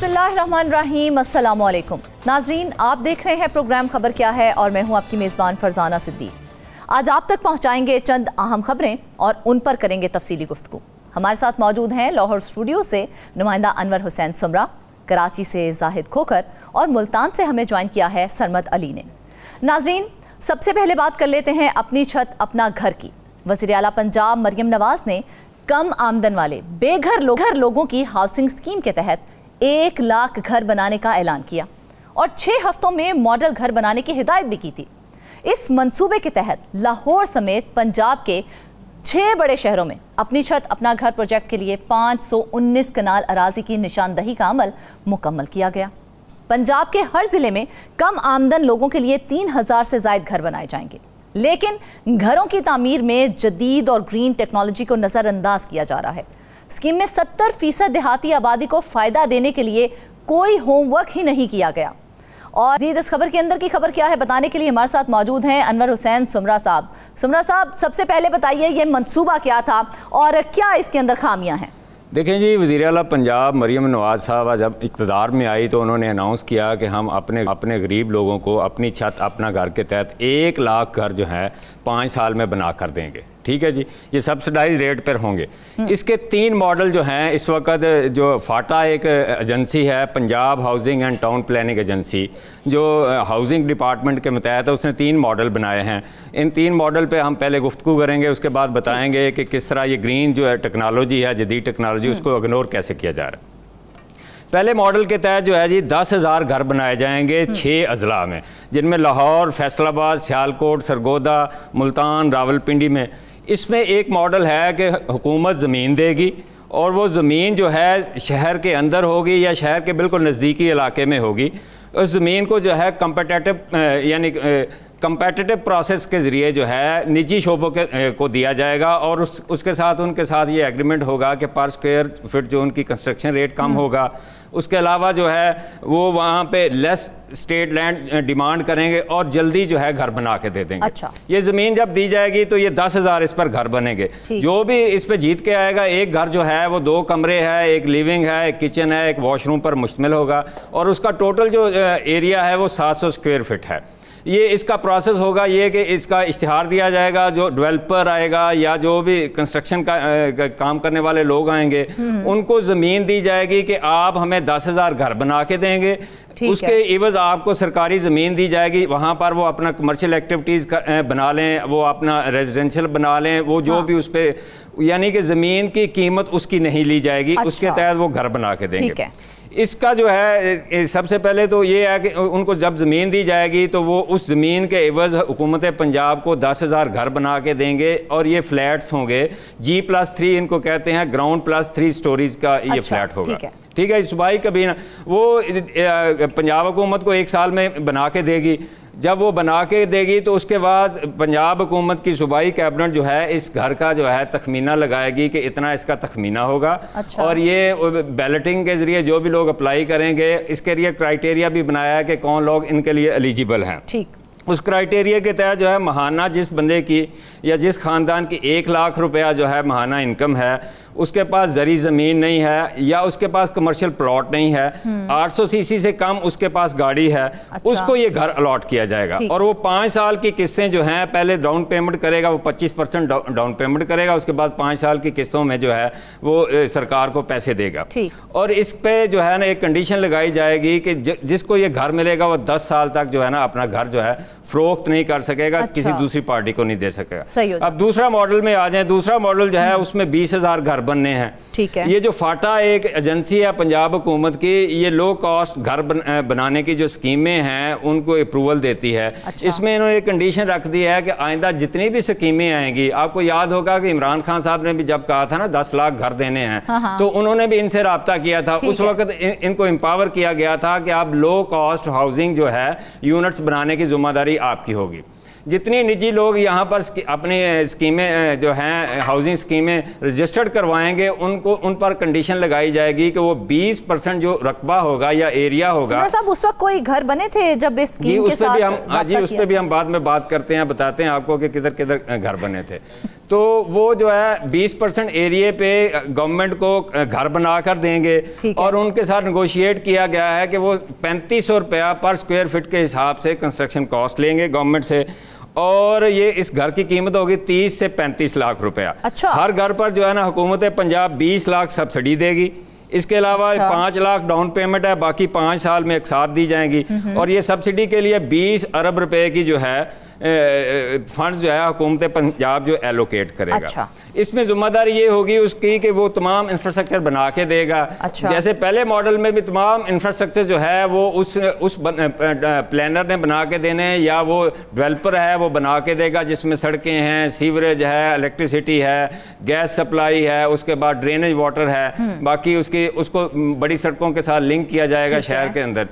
बिस्मिल्लाहिर्रहमानिर्रहीम, अस्सलामु अलैकुम नाजरीन, आप देख रहे हैं प्रोग्राम खबर क्या है और मैं हूं आपकी मेज़बान फरजाना सिद्दीक। आज आप तक पहुंचाएंगे चंद अहम खबरें और उन पर करेंगे तफसीली गुफ्तगू। हमारे साथ मौजूद हैं लाहौर स्टूडियो से नुमाइंदा अनवर हुसैन सुमरा, कराची से जाहिद खोकर और मुल्तान से हमें ज्वाइन किया है सरमद अली ने। नाजरीन, सबसे पहले बात कर लेते हैं अपनी छत अपना घर की। वज़ीर आला पंजाब मरियम नवाज ने कम आमदन वाले बेघर लोगों की हाउसिंग स्कीम के तहत 1 लाख घर बनाने का ऐलान किया और 6 हफ्तों में मॉडल घर बनाने की हिदायत भी की थी। इस मंसूबे के तहत लाहौर समेत पंजाब के 6 बड़े शहरों में अपनी छत अपना घर प्रोजेक्ट के लिए 519 कनाल अराजी की निशानदही का अमल मुकम्मल किया गया। पंजाब के हर जिले में कम आमदन लोगों के लिए 3000 से ज़ायद घर बनाए जाएंगे, लेकिन घरों की तामीर में जदीद और ग्रीन टेक्नोलॉजी को नज़रअंदाज किया जा रहा है। स्कीम में 70% देहाती आबादी को फ़ायदा देने के लिए कोई होमवर्क ही नहीं किया गया। और मज़ीद इस खबर के अंदर की खबर क्या है बताने के लिए हमारे साथ मौजूद हैं अनवर हुसैन सुमरा साहब। सुमरा साहब, सबसे पहले बताइए ये मंसूबा क्या था और क्या इसके अंदर खामियां हैं? देखें जी, वज़ीर आला पंजाब मरियम नवाज साहब जब इक़्तिदार में आई तो उन्होंने अनाउंस किया कि हम अपने गरीब लोगों को अपनी छत अपना घर के तहत 1 लाख घर जो है 5 साल में बना कर देंगे। ठीक है जी, ये सब्सिडाइज रेट पर होंगे। इसके 3 मॉडल जो हैं इस वक्त, जो फाटा एक एजेंसी है, Punjab housing and town planning agency, जो हाउसिंग डिपार्टमेंट के मुतहत है, उसने 3 मॉडल बनाए हैं। इन 3 मॉडल पे हम पहले गुफ्तगू करेंगे, उसके बाद बताएंगे कि किस तरह ये ग्रीन जो है टेक्नोलॉजी है, जदीद टेक्नोलॉजी, उसको इग्नोर कैसे किया जा रहा है। पहले मॉडल के तहत जो है जी 10,000 घर बनाए जाएंगे 6 अजला में, जिनमें लाहौर, फैसलाबाद, सियालकोट, सरगोदा, मुल्तान, रावलपिंडी में। इसमें एक मॉडल है कि हुकूमत ज़मीन देगी और वो ज़मीन जो है शहर के अंदर होगी या शहर के बिल्कुल नज़दीकी इलाके में होगी। उस ज़मीन को जो है कंपेटिटिव प्रोसेस के ज़रिए जो है निजी शोबों को दिया जाएगा और उसके साथ उनके साथ ये एग्रीमेंट होगा कि पर स्क्वायर फिट जो उनकी कंस्ट्रक्शन रेट कम होगा। उसके अलावा जो है वो वहाँ पे लेस स्टेट लैंड डिमांड करेंगे और जल्दी जो है घर बना के दे देंगे। अच्छा। ये ज़मीन जब दी जाएगी तो ये 10,000 इस पर घर बनेंगे। जो भी इस पे जीत के आएगा, एक घर जो है वो 2 कमरे है, एक लिविंग है, एक किचन है, एक वॉशरूम पर मुश्तमिल होगा और उसका टोटल जो एरिया है वो 700 स्क्वायर फिट है। ये इसका प्रोसेस होगा ये कि इसका इश्तिहार दिया जाएगा, जो डेवलपर आएगा या जो भी कंस्ट्रक्शन का काम करने वाले लोग आएंगे उनको ज़मीन दी जाएगी कि आप हमें 10,000 घर बना के देंगे, उसके इवज़ आपको सरकारी ज़मीन दी जाएगी। वहाँ पर वो अपना कमर्शियल एक्टिविटीज़ बना लें, वो अपना रेजिडेंशियल बना लें, वो जो भी उस पर, यानी कि ज़मीन की कीमत उसकी नहीं ली जाएगी। अच्छा। उसके तहत वो घर बना के देंगे। इसका जो है सबसे पहले तो ये है कि उनको जब ज़मीन दी जाएगी तो वो उस ज़मीन के एवज़ हुकूमत पंजाब को 10,000 घर बना के देंगे और ये फ्लैट्स होंगे G+3, इनको कहते हैं ग्राउंड +3 स्टोरीज का ये फ्लैट होगा। ठीक है, सूबाई कबीना वो पंजाब हुकूमत को 1 साल में बना के देगी। जब वो बना के देगी तो उसके बाद पंजाब हुकूमत की सूबाई कैबिनेट जो है इस घर का जो है तखमीना लगाएगी कि इतना इसका तखमीना होगा। अच्छा। और ये बैलेटिंग के ज़रिए जो भी लोग अप्लाई करेंगे, इसके लिए क्राइटेरिया भी बनाया है कि कौन लोग इनके लिए एलिजिबल हैं। ठीक। उस क्राइटेरिया के तहत जो है महाना जिस बंदे की या जिस ख़ानदान की 1 लाख रुपया जो है महाना इनकम है, उसके पास ज़री ज़मीन नहीं है या उसके पास कमर्शियल प्लॉट नहीं है, 800 सीसी से कम उसके पास गाड़ी है। अच्छा। उसको ये घर अलॉट किया जाएगा और वो 5 साल की किस्तें जो हैं, पहले डाउन पेमेंट करेगा, वो 25% डाउन पेमेंट करेगा, उसके बाद 5 साल की किस्तों में जो है वो सरकार को पैसे देगा। और इस पे जो है ना एक कंडीशन लगाई जाएगी कि जिसको ये घर मिलेगा वो 10 साल तक जो है ना अपना घर जो है फरोख्त नहीं कर सकेगा। अच्छा। किसी दूसरी पार्टी को नहीं दे सकेगा। अब दूसरा मॉडल में आ जाए, दूसरा मॉडल जो है उसमें 20,000 घर बनने हैं। ठीक है। ये जो फाटा एक एजेंसी है पंजाब हुकूमत की, ये लो कॉस्ट घर बनाने की जो स्कीमें हैं उनको अप्रूवल देती है। अच्छा। इसमें इन्होंने एक कंडीशन रख दी है कि आइंदा जितनी भी स्कीमें आएंगी, आपको याद होगा कि इमरान खान साहब ने भी जब कहा था ना 10 लाख घर देने हैं, तो उन्होंने भी इनसे राब्ता किया था। उस वक्त इनको एम्पावर किया गया था कि आप लो कॉस्ट हाउसिंग जो है यूनिट्स बनाने की जिम्मेदारी आपकी होगी। जितनी निजी लोग यहाँ पर अपनी स्कीमें जो हैं हाउसिंग स्कीमें रजिस्टर्ड करवाएंगे, उनको उन पर कंडीशन लगाई जाएगी कि वो 20% जो रकबा होगा या एरिया होगा। साहब, उस वक्त कोई घर बने थे जब इस स्कीम के साथ? उस पर भी हम बाद में बात करते हैं, बताते हैं आपको कि किधर किधर घर बने थे। तो वो जो है 20% एरिया पे गवर्नमेंट को घर बनाकर देंगे और उनके साथ नेगोशिएट किया गया है कि वो 3500 रुपया पर स्क्वायर फीट के हिसाब से कंस्ट्रक्शन कॉस्ट लेंगे गवर्नमेंट से, और ये इस घर की कीमत होगी 30 से 35 लाख रुपया। अच्छा। हर घर पर जो है ना हुकूमत पंजाब 20 लाख सब्सिडी देगी। इसके अलावा 5 लाख डाउन पेमेंट है, बाकी 5 साल में एक साथ दी जाएंगी। और ये सब्सिडी के लिए 20 अरब रुपए की जो है फंड्स जो है हुकूमत पंजाब जो एलोकेट करेगा। अच्छा। इसमें जिम्मेदारी ये होगी उसकी कि वो तमाम इंफ्रास्ट्रक्चर बना के देगा। अच्छा। जैसे पहले मॉडल में भी तमाम इंफ्रास्ट्रक्चर जो है वो उस प्लानर ने बना के देने, या वो डेवलपर है वो बना के देगा, जिसमें सड़कें हैं, सीवरेज है, इलेक्ट्रिसिटी है, गैस सप्लाई है, उसके बाद ड्रेनेज वाटर है, बाकी उसको बड़ी सड़कों के साथ लिंक किया जाएगा शहर के अंदर।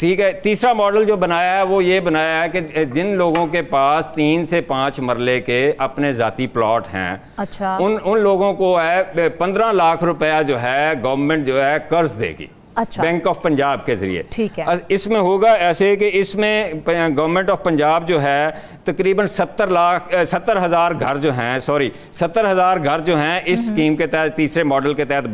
ठीक है। तीसरा मॉडल जो बनाया है वो ये बनाया है कि जिन लोगों के पास 3 से 5 मरले के अपने जाती प्लॉट हैं, अच्छा, उन लोगों को है 15 लाख रुपया जो है गवर्नमेंट जो है कर्ज देगी। अच्छा। बैंक ऑफ पंजाब के जरिए। ठीक है। इसमें होगा ऐसे कि इसमें गवर्नमेंट ऑफ पंजाब जो है तकरीबन 70,000 घर जो हैं 70,000 घर जो हैं इस स्कीम के तहत, तीसरे मॉडल के तहत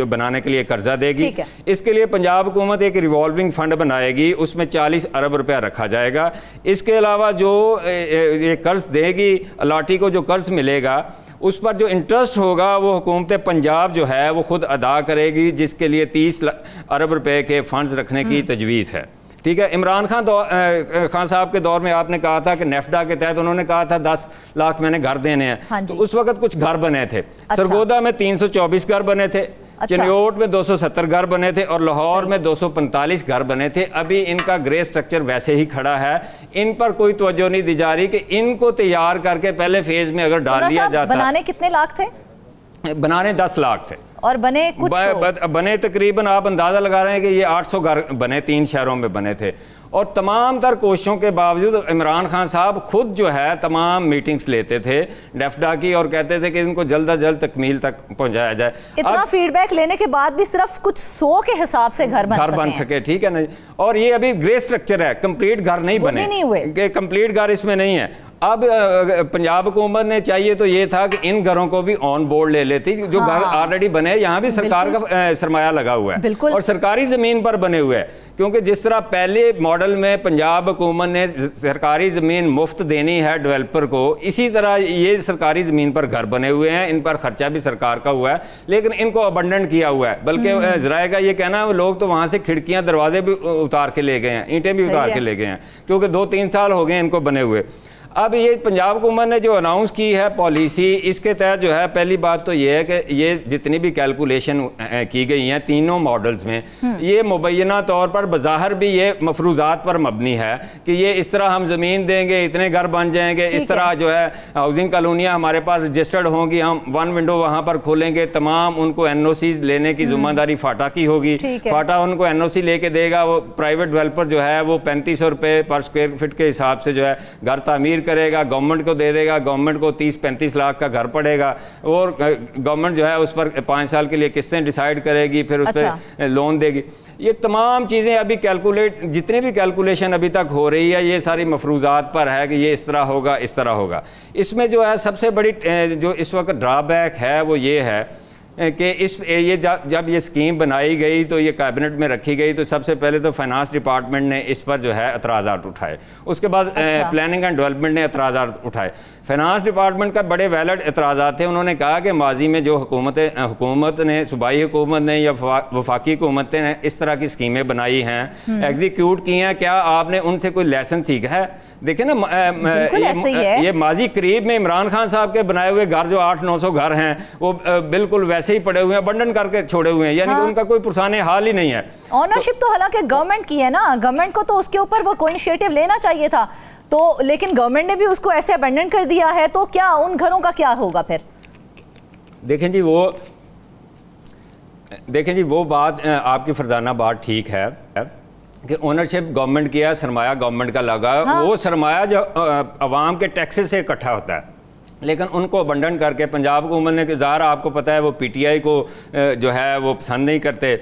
बनाने के लिए कर्जा देगी। इसके लिए पंजाब हुकूमत एक रिवॉल्विंग फंड बनाएगी, उसमें 40 अरब रुपया रखा जाएगा। इसके अलावा जो ये कर्ज देगी, अलाटी को जो कर्ज मिलेगा उस पर जो इंटरेस्ट होगा वो हुकूमत पंजाब जो है वो खुद अदा करेगी, जिसके लिए 30 अरब रुपए के फंड्स रखने की तजवीज़ है। ठीक है। इमरान खान साहब के दौर में आपने कहा था कि नेफ्डा के तहत उन्होंने कहा था 10 लाख मैंने घर देने हैं। हाँ, तो उस वक्त कुछ घर बने थे। अच्छा। सरगोदा में 324 घर बने थे। अच्छा। चिन्योट में 270 घर बने थे और लाहौर में 245 घर बने थे। अभी इनका ग्रे स्ट्रक्चर वैसे ही खड़ा है, इन पर कोई तवज्जो नहीं दी जा रही कि इनको तैयार करके पहले फेज में अगर डाल दिया जाता। बनाने कितने लाख थे? बनाने 10 लाख थे और बने कुछ बने तकरीबन आप अंदाजा लगा रहे हैं कि ये 800 घर बने, 3 शहरों में बने थे। और तमाम तर कोशिशों के बावजूद इमरान खान साहब खुद जो है तमाम मीटिंग्स लेते थे नेफ्डा की और कहते थे कि इनको जल्द अज जल्द तकमील तक पहुंचाया जाए। इतना फीडबैक लेने के बाद भी सिर्फ कुछ 100 के हिसाब से घर बन सके। ठीक है ना। और ये अभी ग्रे स्ट्रक्चर है, कंप्लीट घर नहीं बने, कंप्लीट घर इसमें नहीं है। अब पंजाब हुकूमत ने चाहिए तो ये था कि इन घरों को भी ऑन बोर्ड ले लेती, जो घर ऑलरेडी बने, यहाँ भी सरकार का सरमाया लगा हुआ है और सरकारी ज़मीन पर बने हुए हैं। क्योंकि जिस तरह पहले मॉडल में पंजाब हुकूमत ने सरकारी ज़मीन मुफ्त देनी है डेवलपर को, इसी तरह ये सरकारी ज़मीन पर घर बने हुए हैं, इन पर खर्चा भी सरकार का हुआ है, लेकिन इनको अबंडन किया हुआ है। बल्कि ज़राए का ये कहना है लोग तो वहाँ से खिड़कियाँ दरवाजे भी उतार के ले गए हैं, ईंटें भी उतार के ले गए हैं, क्योंकि 2-3 साल हो गए इनको बने हुए। अब ये पंजाब हुकूमत ने जो अनाउंस की है पॉलिसी, इसके तहत जो है पहली बात तो ये है कि ये जितनी भी कैलकुलेशन की गई हैं तीनों मॉडल्स में, ये मुबैना तौर पर बज़ाहिर भी ये मफरूज़ात पर मबनी है कि ये इस तरह हम ज़मीन देंगे, इतने घर बन जाएंगे, इस तरह जो है हाउसिंग कॉलोनियाँ हमारे पास रजिस्टर्ड होंगी, हम 1 विंडो वहाँ पर खोलेंगे, तमाम उनको NOCs लेने की जिम्मेदारी फाटा की होगी। फाटा उनको NOC लेके देगा, वो प्राइवेट डेवलपर जो है वो 3500 रुपये पर स्क्वायर फीट के हिसाब से जो है घर तामीर करेगा, गवर्नमेंट को दे देगा, गवर्नमेंट को 30-35 लाख का घर पड़ेगा और गवर्नमेंट जो है उस पर 5 साल के लिए किस्तें डिसाइड करेगी, फिर उस पर लोन देगी। ये तमाम चीज़ें अभी जितनी भी कैलकुलेशन अभी तक हो रही है ये सारी मफरूज़ात पर है कि ये इस तरह होगा, इस तरह होगा। इसमें जो है सबसे बड़ी जो इस वक्त ड्रॉबैक है वो ये है कि ये जब ये स्कीम बनाई गई तो ये कैबिनेट में रखी गई तो सबसे पहले तो फाइनेंस डिपार्टमेंट ने इस पर जो है एतराज़ात उठाए, उसके बाद प्लानिंग एंड डेवलपमेंट ने एतराज़ात उठाए। फाइनेंस डिपार्टमेंट का बड़े वैलिड एतराज़ात थे। उन्होंने कहा कि माजी में जो हुकूमत ने, सूबाई हुकूमत ने या वफाकी हुकूमतें ने इस तरह की स्कीमें बनाई हैं, एग्जीक्यूट की हैं, क्या आपने उनसे कोई लेसन सीखा है? देखिए ना, ये माजी करीब में इमरान खान साहब के बनाए हुए घर जो 800-900 घर हैं वो बिल्कुल वैसे ही पड़े हुए हैं, अबंडन करके छोड़े हुए हैं, यानी कि उनका कोई पुरसाने हाल ही नहीं है। ऑनरशिप तो हालांकि गवर्नमेंट की है ना, गवर्नमेंट को तो उसके ऊपर वो कोई इनिशिएटिव लेना चाहिए था, तो लेकिन गवर्नमेंट ने भी उसको ऐसे अबंडन कर दिया है, तो क्या उन घरों का क्या होगा फिर? देखें जी वो बात आपकी फरजाना बात ठीक है कि ओनरशिप गवर्नमेंट की है, सरमाया गवर्नमेंट का लगा। वो सरमाया जो अवाम के टैक्सेस से इकट्ठा होता है, लेकिन उनको अबंडन करके पंजाब हुकूमत ने, ज़ाहिर आपको पता है वो PTI को जो है वो पसंद नहीं करते,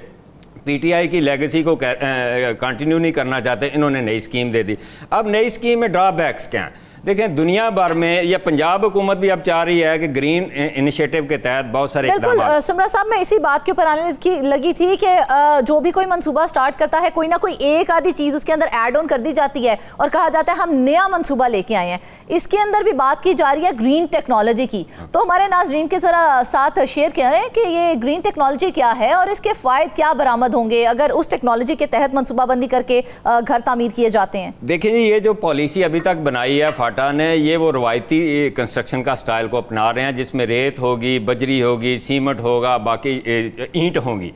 PTI की लेगेसी को कंटिन्यू नहीं करना चाहते, इन्होंने नई स्कीम दे दी। अब नई स्कीम में ड्रॉबैक्स क्या हैं? देखें दुनिया भर में या पंजाब हुकूमत भी अब चाह रही है कि ग्रीन इनिशिएटिव के तहत बहुत सारे बिल्कुल सुमरा साहब, मैं इसी बात के ऊपर आने लगी थी कि जो भी कोई मंसूबा स्टार्ट करता है, कोई ना कोई एक आधी चीज़ उसके अंदर ऐड ऑन कर दी जाती है और कहा जाता है हम नया मंसूबा लेके आए हैं। इसके अंदर भी बात की जा रही है ग्रीन टेक्नोलॉजी की, तो हमारे नाज़रीन के ज़रा साथ शेयर कर रहे हैं कि ये ग्रीन टेक्नोलॉजी क्या है और इसके फ़ायदे क्या बरामद होंगे अगर उस टेक्नोलॉजी के तहत मंसूबाबंदी करके घर तामीर किए जाते हैं। देखिए जी, ये जो पॉलिसी अभी तक बनाई है फाटा ने, ये वो रवायती कंस्ट्रक्शन का स्टाइल को अपना रहे हैं, जिसमें रेत होगी, बजरी होगी, सीमेंट होगा, बाकी ईंट होंगी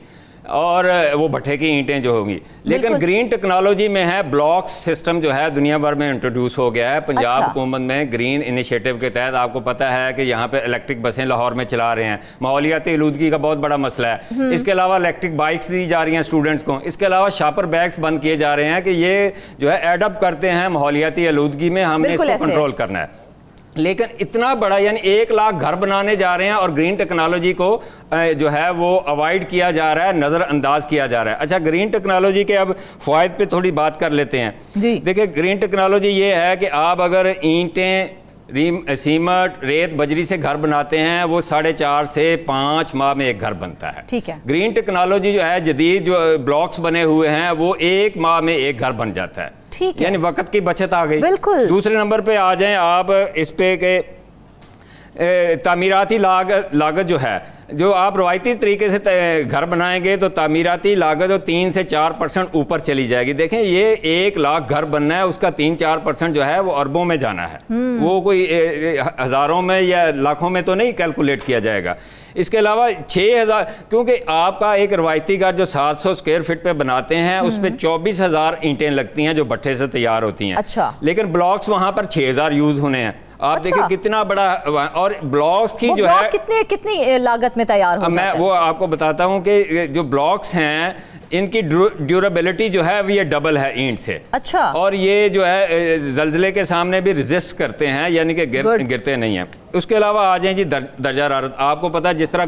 और वो भट्टे की ईंटें जो होंगी। लेकिन ग्रीन टेक्नोलॉजी में है ब्लॉक सिस्टम जो है दुनिया भर में इंट्रोड्यूस हो गया है। पंजाब हुकूमत में ग्रीन इनिशिएटिव के तहत आपको पता है कि यहाँ पे इलेक्ट्रिक बसें लाहौर में चला रहे हैं। माहौलियाती आलूदगी का बहुत बड़ा मसला है। इसके अलावा इलेक्ट्रिक बाइक्स दी जा रही हैं स्टूडेंट्स को। इसके अलावा शापर बैग्स बंद किए जा रहे हैं कि ये जो है एडअप करते हैं माहौलियाती आलूदगी में, हमने इसको कंट्रोल करना है। लेकिन इतना बड़ा यानी 1 लाख घर बनाने जा रहे हैं और ग्रीन टेक्नोलॉजी को जो है वो अवॉइड किया जा रहा है, नज़रअंदाज किया जा रहा है। अच्छा, ग्रीन टेक्नोलॉजी के अब फ़ायदे पे थोड़ी बात कर लेते हैं। देखिए, ग्रीन टेक्नोलॉजी ये है कि आप अगर ईंटें, सीमेंट, रेत, बजरी से घर बनाते हैं, वो 4.5 से 5 माह में एक घर बनता है। ठीक है। ग्रीन टेक्नोलॉजी जो है, जदीद जो ब्लॉक्स बने हुए हैं, वो 1 माह में एक घर बन जाता है। ठीक है, यानी वक्त की बचत आ गई। बिल्कुल। दूसरे नंबर पे आ जाएं आप इस पे के तामीराती लागत जो है, जो आप रवायती तरीके से घर बनाएंगे तो तामीराती लागत 3 से 4% ऊपर चली जाएगी। देखें, ये 1 लाख घर बनना है, उसका 3-4% जो है वो अरबों में जाना है। वो कोई हज़ारों में या लाखों में तो नहीं कैलकुलेट किया जाएगा। इसके अलावा 6000, क्योंकि आपका एक रवायती घर जो 700 स्क्वायर फीट पे बनाते हैं, उस पर 24,000 ईंटें लगती हैं जो भट्टे से तैयार होती हैं। अच्छा। लेकिन ब्लॉक्स वहाँ पर 6000 यूज होने हैं। आप देखिए कितना बड़ा, और ब्लॉक्स की जो है कितनी लागत में तैयार हो मैं वो आपको बताता हूँ कि जो ब्लॉक्स हैं इनकी ड्यूरेबिलिटी जो है वो ये डबल है ईंट से। अच्छा। और ये जो है जल्जले के सामने भी रेजिस्ट करते हैं, यानी कि गिरते नहीं हैं। उसके अलावा आ जाए जी दर्जा हरारत। आपको पता है जिस तरह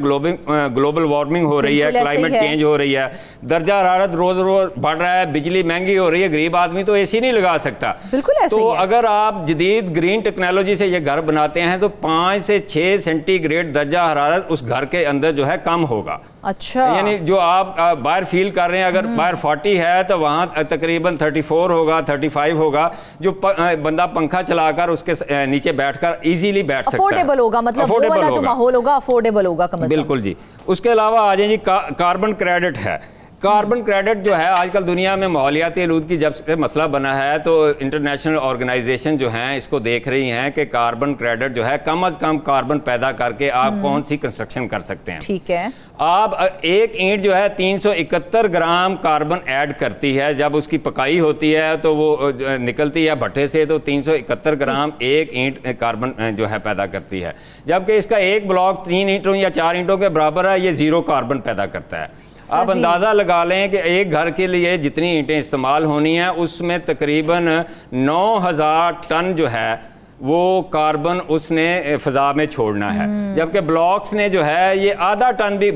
ग्लोबल वार्मिंग हो रही है, क्लाइमेट चेंज हो रही है, दर्जा हरारत रोज रोज बढ़ रहा है, बिजली महंगी हो रही है, गरीब आदमी तो एसी नहीं लगा सकता। बिल्कुल ऐसे तो अगर आप जदीद ग्रीन टेक्नोलॉजी से ये घर बनाते हैं तो 5 से 6 सेंटीग्रेड दर्जा हरारत उस घर के अंदर जो है कम होगा। अच्छा। यानी जो आप बाहर फील कर रहे हैं, अगर बाहर 40 है तो वहाँ तकरीबन 34 होगा, 35 होगा, जो बंदा पंखा चलाकर उसके नीचे बैठकर इजीली बैठ सकता है। अफोर्डेबल होगा, मतलब वो वाला जो माहौल होगा अफोर्डेबल होगा कम से कम। बिल्कुल जी। उसके अलावा आ जाए जी कार्बन क्रेडिट है। कार्बन क्रेडिट जो है आजकल दुनिया में माहौलियाती आलूदगी जब से मसला बना है तो इंटरनेशनल ऑर्गेनाइजेशन जो हैं इसको देख रही हैं कि कार्बन क्रेडिट जो है कम अज़ कम कार्बन पैदा करके आप कौन सी कंस्ट्रक्शन कर सकते हैं। ठीक है। आप एक ईंट जो है 371 ग्राम कार्बन ऐड करती है, जब उसकी पकाई होती है तो वो निकलती है भट्टे से तो 371 ग्राम एक ईंट कार्बन जो है पैदा करती है, जबकि इसका एक ब्लॉक 3 ईंटों या 4 ईंटों के बराबर है, ये 0 कार्बन पैदा करता है। आप अंदाज़ा लगा लें कि एक घर के लिए जितनी ईंटें इस्तेमाल होनी है उसमें तकरीबन 9000 टन जो है वो कार्बन उसने फ़ज़ा में छोड़ना है, जबकि ब्लॉक्स ने जो है ये आधा टन भी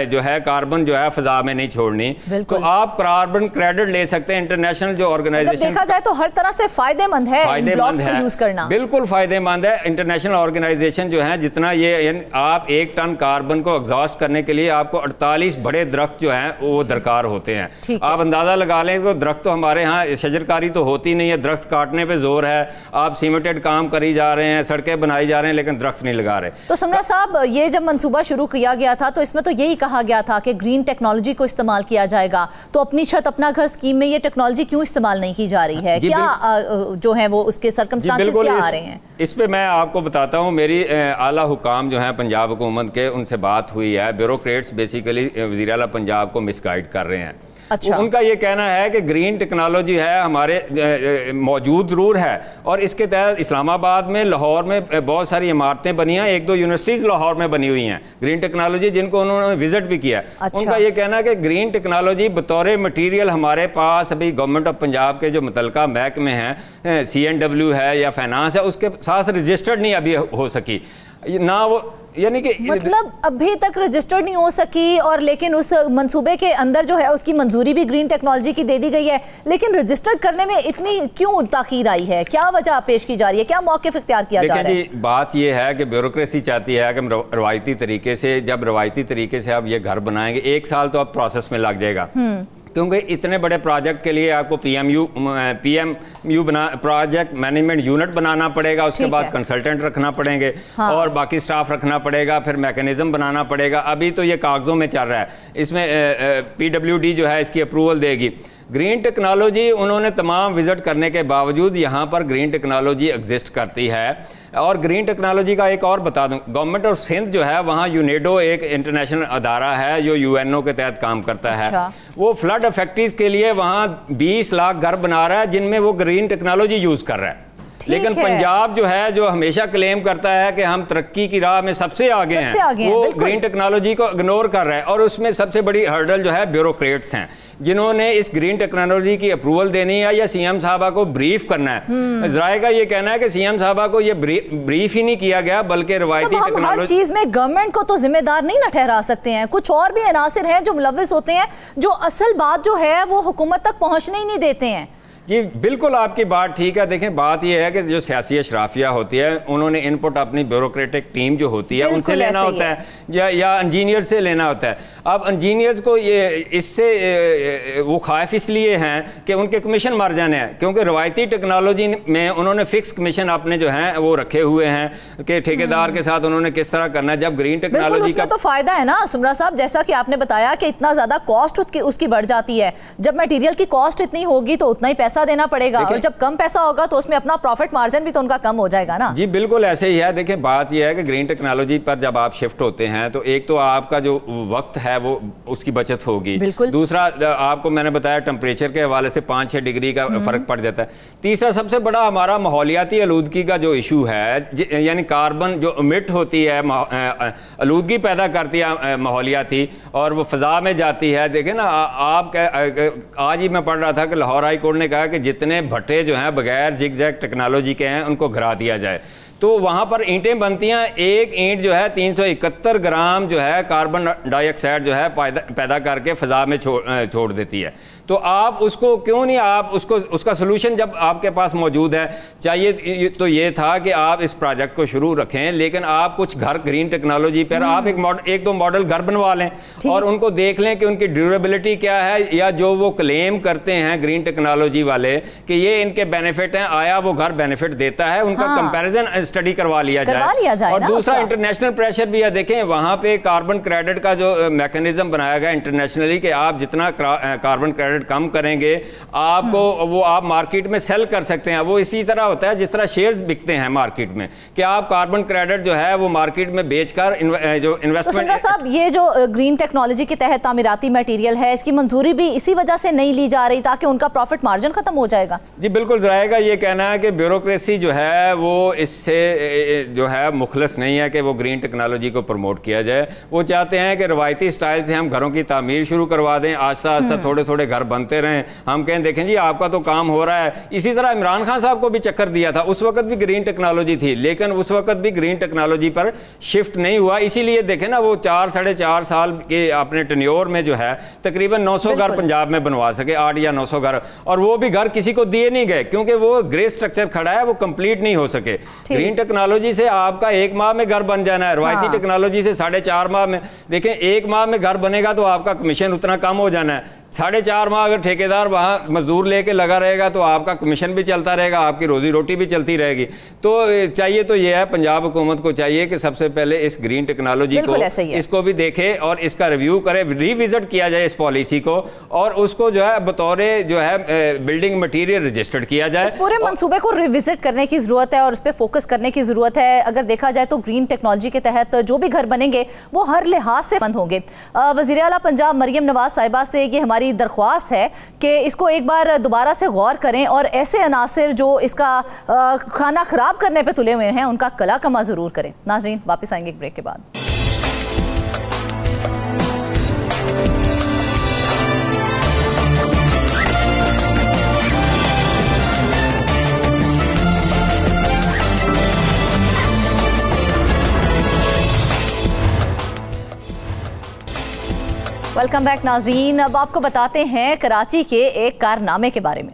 जो है कार्बन जो है फ़ज़ा में नहीं छोड़नी। तो आप कार्बन क्रेडिट ले सकते हैं। इंटरनेशनल जो ऑर्गेनाइजेशन देखा जाए तो हर तरह से फ़ायदेमंद है ब्लॉक्स को यूज़ करना। बिल्कुल फ़ायदेमंद है। इंटरनेशनल ऑर्गेनाइजेशन जो है जितना ये आप 1 टन कार्बन को एग्जॉस्ट करने के लिए आपको 48 बड़े दरख्त जो हैं वो दरकार होते हैं। आप अंदाज़ा लगा लें तो दरख्त तो हमारे यहाँ शजरकारी तो होती नहीं है, दरख्त काटने पर जोर है, आप सीमेंटेड काम करी जा रहे हैं, सड़कें बनाई जा रहे हैं, लेकिन दरख्त नहीं लगा रहे। तो सुमरा साहब, ये जब मंसूबा शुरू किया गया था तो इसमें तो यही कहा गया था कि ग्रीन टेक्नोलॉजी को इस्तेमाल किया जाएगा, तो अपनी छत अपना घर स्कीम में ये टेक्नोलॉजी क्यों इस्तेमाल नहीं की जा रही है? क्या जो है वो उसके सर्कमस्टांसेस क्या आ रहे हैं? इस पे मैं आपको बताता हूँ। मेरी आला हुकाम जो हैं पंजाब हुकूमत के, उनसे बात हुई है। ब्यूरोक्रेट्स बेसिकली वज़ीर आला पंजाब को मिसगाइड कर रहे हैं। अच्छा। उनका ये कहना है कि ग्रीन टेक्नोलॉजी है हमारे मौजूद ज़रूर है, और इसके तहत इस्लामाबाद में, लाहौर में बहुत सारी इमारतें बनी हैं, 1-2 यूनिवर्सिटीज़ लाहौर में बनी हुई हैं ग्रीन टेक्नोलॉजी, जिनको उन्होंने विजिट भी किया। अच्छा। उनका ये कहना है कि ग्रीन टेक्नोलॉजी बतौर मटीरियल हमारे पास अभी गवर्नमेंट ऑफ पंजाब के जो मुतलका महकमे हैं, CNW है या फाइनेंस है, उसके साथ रजिस्टर्ड नहीं अभी हो सकी। ना वो, यानी कि मतलब अभी तक रजिस्टर्ड नहीं हो सकी, और लेकिन उस मंसूबे के अंदर जो है उसकी मंजूरी भी ग्रीन टेक्नोलॉजी की दे दी गई है, लेकिन रजिस्टर्ड करने में इतनी क्यों ताखीर आई है? क्या वजह पेश की जा रही है? क्या मौक़िफ़ इख्तियार किया जा रहा है? जी, बात यह है कि ब्यूरोक्रेसी चाहती है कि हम रवायती तरीके से, जब रवायती तरीके से आप ये घर बनाएंगे 1 साल तो आप प्रोसेस में लग जाएगा, क्योंकि इतने बड़े प्रोजेक्ट के लिए आपको पीएमयू बना, प्रोजेक्ट मैनेजमेंट यूनिट बनाना पड़ेगा, उसके बाद कंसल्टेंट रखना पड़ेंगे, हाँ। और बाकी स्टाफ रखना पड़ेगा, फिर मैकेनिज्म बनाना पड़ेगा। अभी तो ये कागजों में चल रहा है, इसमें पीडब्ल्यूडी जो है इसकी अप्रूवल देगी। ग्रीन टेक्नोलॉजी उन्होंने तमाम विजिट करने के बावजूद यहाँ पर ग्रीन टेक्नोलॉजी एग्जिस्ट करती है। और ग्रीन टेक्नोलॉजी का एक और बता दूं, गवर्नमेंट ऑफ सिंध जो है वहाँ यूनेडो एक इंटरनेशनल अदारा है जो यूएनओ के तहत काम करता है। अच्छा। वो फ्लड अफेक्टीज के लिए वहाँ 20 लाख घर बना रहा है जिनमें वो ग्रीन टेक्नोलॉजी यूज कर रहा है। लेकिन पंजाब जो है, जो हमेशा क्लेम करता है कि हम तरक्की की राह में सबसे आगे हैं, वो ग्रीन टेक्नोलॉजी को इग्नोर कर रहा है। और उसमें सबसे बड़ी हर्डल जो है ब्यूरोक्रेट्स हैं, जिन्होंने इस ग्रीन टेक्नोलॉजी की अप्रूवल देनी है या सीएम साहबा को ब्रीफ करना है। ज़राए का ये कहना है कि सीएम साहबा को ये ब्रीफ ही नहीं किया गया, बल्कि रवायती टेक्नोलॉजी, हर चीज में गवर्नमेंट को तो जिम्मेदार नहीं ना ठहरा सकते हैं। कुछ और भी अनासिर हैं जो मुलव्विस होते हैं, जो असल बात जो है वो हुकूमत तक पहुंचने ही नहीं देते हैं। जी बिल्कुल, आपकी बात ठीक है। देखें, बात यह है कि जो सियासी अशराफिया होती है उन्होंने इनपुट अपनी ब्यूरोक्रेटिक टीम जो होती है उनसे लेना होता है या इंजीनियर से लेना होता है। अब इंजीनियर्स को ये इससे वो ख्वाहिश इसलिए हैं कि उनके कमीशन मर जाने हैं, क्योंकि रवायती टेक्नोलॉजी में उन्होंने फिक्स कमीशन अपने जो हैं वो रखे हुए हैं कि ठेकेदार के साथ उन्होंने किस तरह करना है। जब ग्रीन टेक्नोलॉजी का तो फायदा है ना सुमरा साहब, जैसा कि आपने बताया कि इतना ज्यादा कॉस्ट उसकी बढ़ जाती है। जब मटेरियल की कॉस्ट इतनी होगी तो उतना ही पैसा देना पड़ेगा, और जब कम पैसा होगा तो उसमें अपना प्रॉफिट मार्जिन भी तो उनका कम हो जाएगा ना। जी बिल्कुल ऐसे ही है। देखिए, बात यह है कि ग्रीन टेक्नोलॉजी पर जब आप शिफ्ट होते हैं तो एक तो आपका जो वक्त है वो उसकी बचत होगी, दूसरा आपको मैंने बताया टेम्परेचर के हवाले से 5-6 डिग्री का फर्क पड़ जाता है। तीसरा सबसे बड़ा हमारा माहौलियाती आलूदगी का जो इशू है, यानी कार्बन जो इमिट होती है, आलूदगी पैदा करती है माहौलियाती, और वो फिजा में जाती है। देखें ना, आज ही मैं पढ़ रहा था कि लाहौर हाई कोर्ट ने कहा कि जितने भट्टे जो हैं बगैर जिग-जैग टेक्नोलॉजी के हैं उनको गिरा दिया जाए। तो वहाँ पर ईंटें बनती हैं, एक ईंट जो है 371 ग्राम जो है कार्बन डाइऑक्साइड जो है पैदा करके फ़िज़ा में छोड़ देती है। तो आप उसको क्यों नहीं, आप उसका सोल्यूशन जब आपके पास मौजूद है, चाहिए तो ये था कि आप इस प्रोजेक्ट को शुरू रखें, लेकिन आप कुछ घर ग्रीन टेक्नोलॉजी पर आप एक दो मॉडल घर बनवा लें और उनको देख लें कि उनकी ड्यूरेबिलिटी क्या है, या जो वो क्लेम करते हैं ग्रीन टेक्नोलॉजी वाले कि ये इनके बेनिफिट हैं, आया वो घर बेनिफिट देता है, उनका कंपैरिजन स्टडी करवा लिया जाए। और दूसरा इंटरनेशनल प्रेशर भी है। देखें, वहाँ पे कार्बन क्रेडिट का जो मैकेनिज्म बनाया गया इंटरनेशनली कि आप जितना कार्बन क्रेडिट कम करेंगे आपको वो आप मार्केट में सेल कर सकते हैं। वो इसी तरह होता है जिस तरह शेयर्स बिकते हैं मार्केट में, कि आप कार्बन क्रेडिट जो है वो मार्केट में बेचकर जो इन्वेस्टमेंट। तो साहब, ये जो ग्रीन टेक्नोलॉजी के तहत तामीराती मटेरियल है, इसकी मंजूरी भी इसी वजह से नहीं ली जा रही ताकि उनका प्रॉफिट मार्जिन खत्म हो जाएगा? जी बिल्कुल, ज़राए का ये कहना है कि ब्यूरोक्रेसी जो है वो इससे जो है मुखलस नहीं है कि वो ग्रीन टेक्नोलॉजी को प्रमोट किया जाए। वो चाहते हैं कि रवायती स्टाइल से हम घरों की तामीर शुरू करवा दें, आस्ता आस्ता थोड़े थोड़े घर बनते रहें, हम कहें देखें जी आपका तो काम हो रहा है। इसी तरह इमरान खान साहब को भी चक्कर दिया था, उस वक्त भी ग्रीन टेक्नोलॉजी थी, लेकिन उस वक्त भी ग्रीन टेक्नोलॉजी पर शिफ्ट नहीं हुआ। इसीलिए देखें ना, वो 4-4.5 साल के अपने टेन्योर में जो है तकरीबन 900 घर पंजाब में बनवा सके, 8 या 900 घर, और वो भी घर किसी को दिए नहीं गए क्योंकि वो ग्रे स्ट्रक्चर खड़ा है, वो कंप्लीट नहीं हो सके। ग्रीन टेक्नोलॉजी से आपका 1 माह में घर बन जाना है, रवायती टेक्नोलॉजी से 4.5 माह में। देखें, 1 माह में घर बनेगा तो आपका कमीशन उतना कम हो जाना है। 4.5 माह अगर ठेकेदार वहाँ मजदूर लेके लगा रहेगा तो आपका कमीशन भी चलता रहेगा, आपकी रोजी रोटी भी चलती रहेगी। तो चाहिए तो ये है, पंजाब हुकूमत को चाहिए कि सबसे पहले इस ग्रीन टेक्नोलॉजी को इसको भी देखे और इसका रिव्यू करे, रिविजिट किया जाए इस पॉलिसी को, और उसको जो है बतौर जो है बिल्डिंग मटीरियल रजिस्टर्ड किया जाए। इस पूरे मंसूबे को रिविजिट करने की जरूरत है और उस पर फोकस करने की जरूरत है। अगर देखा जाए तो ग्रीन टेक्नोलॉजी के तहत जो भी घर बनेंगे वो हर लिहाज से बंद होंगे। वज़ीर आला पंजाब मरियम नवाज साहिबा से ये हमारी दरख्वास्त है कि इसको एक बार दोबारा से गौर करें और ऐसे अनासिर जो इसका खाना खराब करने पे तुले हुए हैं उनका कला कमा जरूर करें। नाज़रीन, वापस आएंगे एक ब्रेक के बाद। वेलकम बैक नाज़रीन। अब आपको बताते हैं कराची के एक कारनामे के बारे में,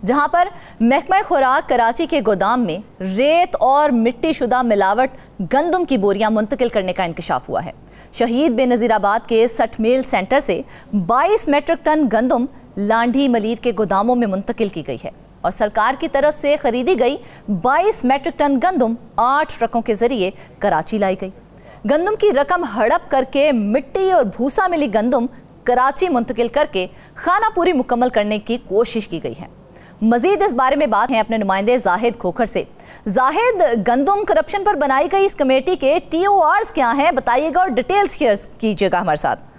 जहां पर महकमा खुराक कराची के गोदाम में रेत और मिट्टी शुदा मिलावट गंदम की बोरियां मुंतकिल करने का इंकशाफ हुआ है। शहीद बेनज़ीराबाद के 60 मील सेंटर से 22 मेट्रिक टन गंदम लांढी मलीर के गोदामों में मुंतकिल की गई है और सरकार की तरफ से खरीदी गई 22 मेट्रिक टन गंदम 8 ट्रकों के जरिए कराची लाई गई। गंदम की रकम हड़प करके मिट्टी और भूसा मिली गंदम कराची मुंतकिल करके खानापुरी मुकम्मल करने की कोशिश की गई है। मजीद इस बारे में बात है अपने नुमाइंदे जाहिद खोखर से। जाहिद, गंदम करप्शन पर बनाई गई इस कमेटी के TORs क्या हैं, बताइएगा और डिटेल्स शेयर कीजिएगा हमारे साथ।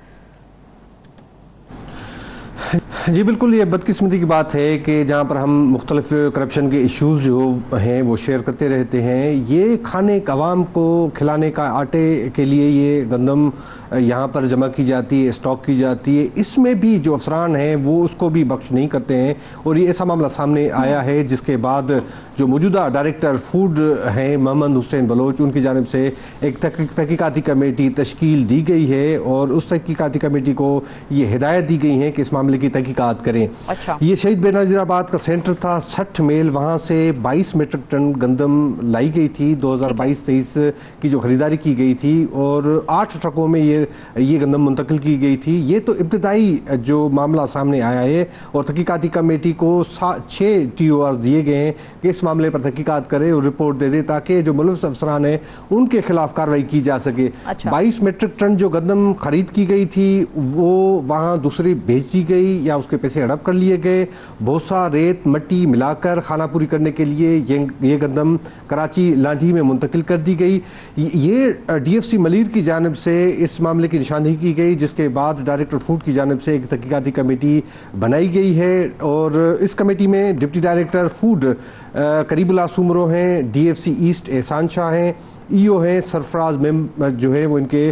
जी बिल्कुल, ये बदकिस्मती की बात है कि जहाँ पर हम मुख्तलिफ करप्शन के इश्यूज जो हैं वो शेयर करते रहते हैं। ये खाने अवाम को खिलाने का आटे के लिए ये गंदम यहाँ पर जमा की जाती है, स्टॉक की जाती है। इसमें भी जो अफसरान हैं वो उसको भी बख्श नहीं करते हैं और ये ऐसा मामला सामने आया है जिसके बाद जो मौजूदा डायरेक्टर फूड हैं मोहम्मद हुसैन बलोच, उनकी जानिब से एक तहकीकाती कमेटी तश्कील दी गई है और उस तहकीकाती कमेटी को ये हिदायत दी गई है कि इस मामले की तहकीकात करें। अच्छा। ये शहीद बेनज़ीराबाद का सेंटर था 60 मील, वहां से 22 मेट्रिक टन गंदम लाई गई थी 2022-23 की जो खरीदारी की गई थी और 8 ट्रकों में ये गंदम मुंतकिल की गई थी। ये तो इब्तिदाई जो मामला सामने आया है और तहकीकाती कमेटी को 6 TOR दिए गए हैं कि इस मामले पर तहकीकात करे और रिपोर्ट दे दे ताकि जो मुलव्वस अफसरान हैं उनके खिलाफ कार्रवाई की जा सके। अच्छा। 22 मेट्रिक टन जो गंदम खरीद की गई थी वो वहां दूसरी भेज दी गई या उसके पैसे हड़प कर लिए गए। भूसा, रेत, मिट्टी मिलाकर खानापुरी करने के लिए ये गंदम कराची लांढी में मुंतकिल कर दी गई। ये DFC मलीर की जानिब से इस मामले की निशानदेही की गई, जिसके बाद डायरेक्टर फूड की जानिब से एक तहकीकाती कमेटी बनाई गई है और इस कमेटी में डिप्टी डायरेक्टर फूड करीबुल्लाह सुमरो हैं, DFC ईस्ट एहसान शाह हैं, EO है सरफराज मेम जो है वो इनके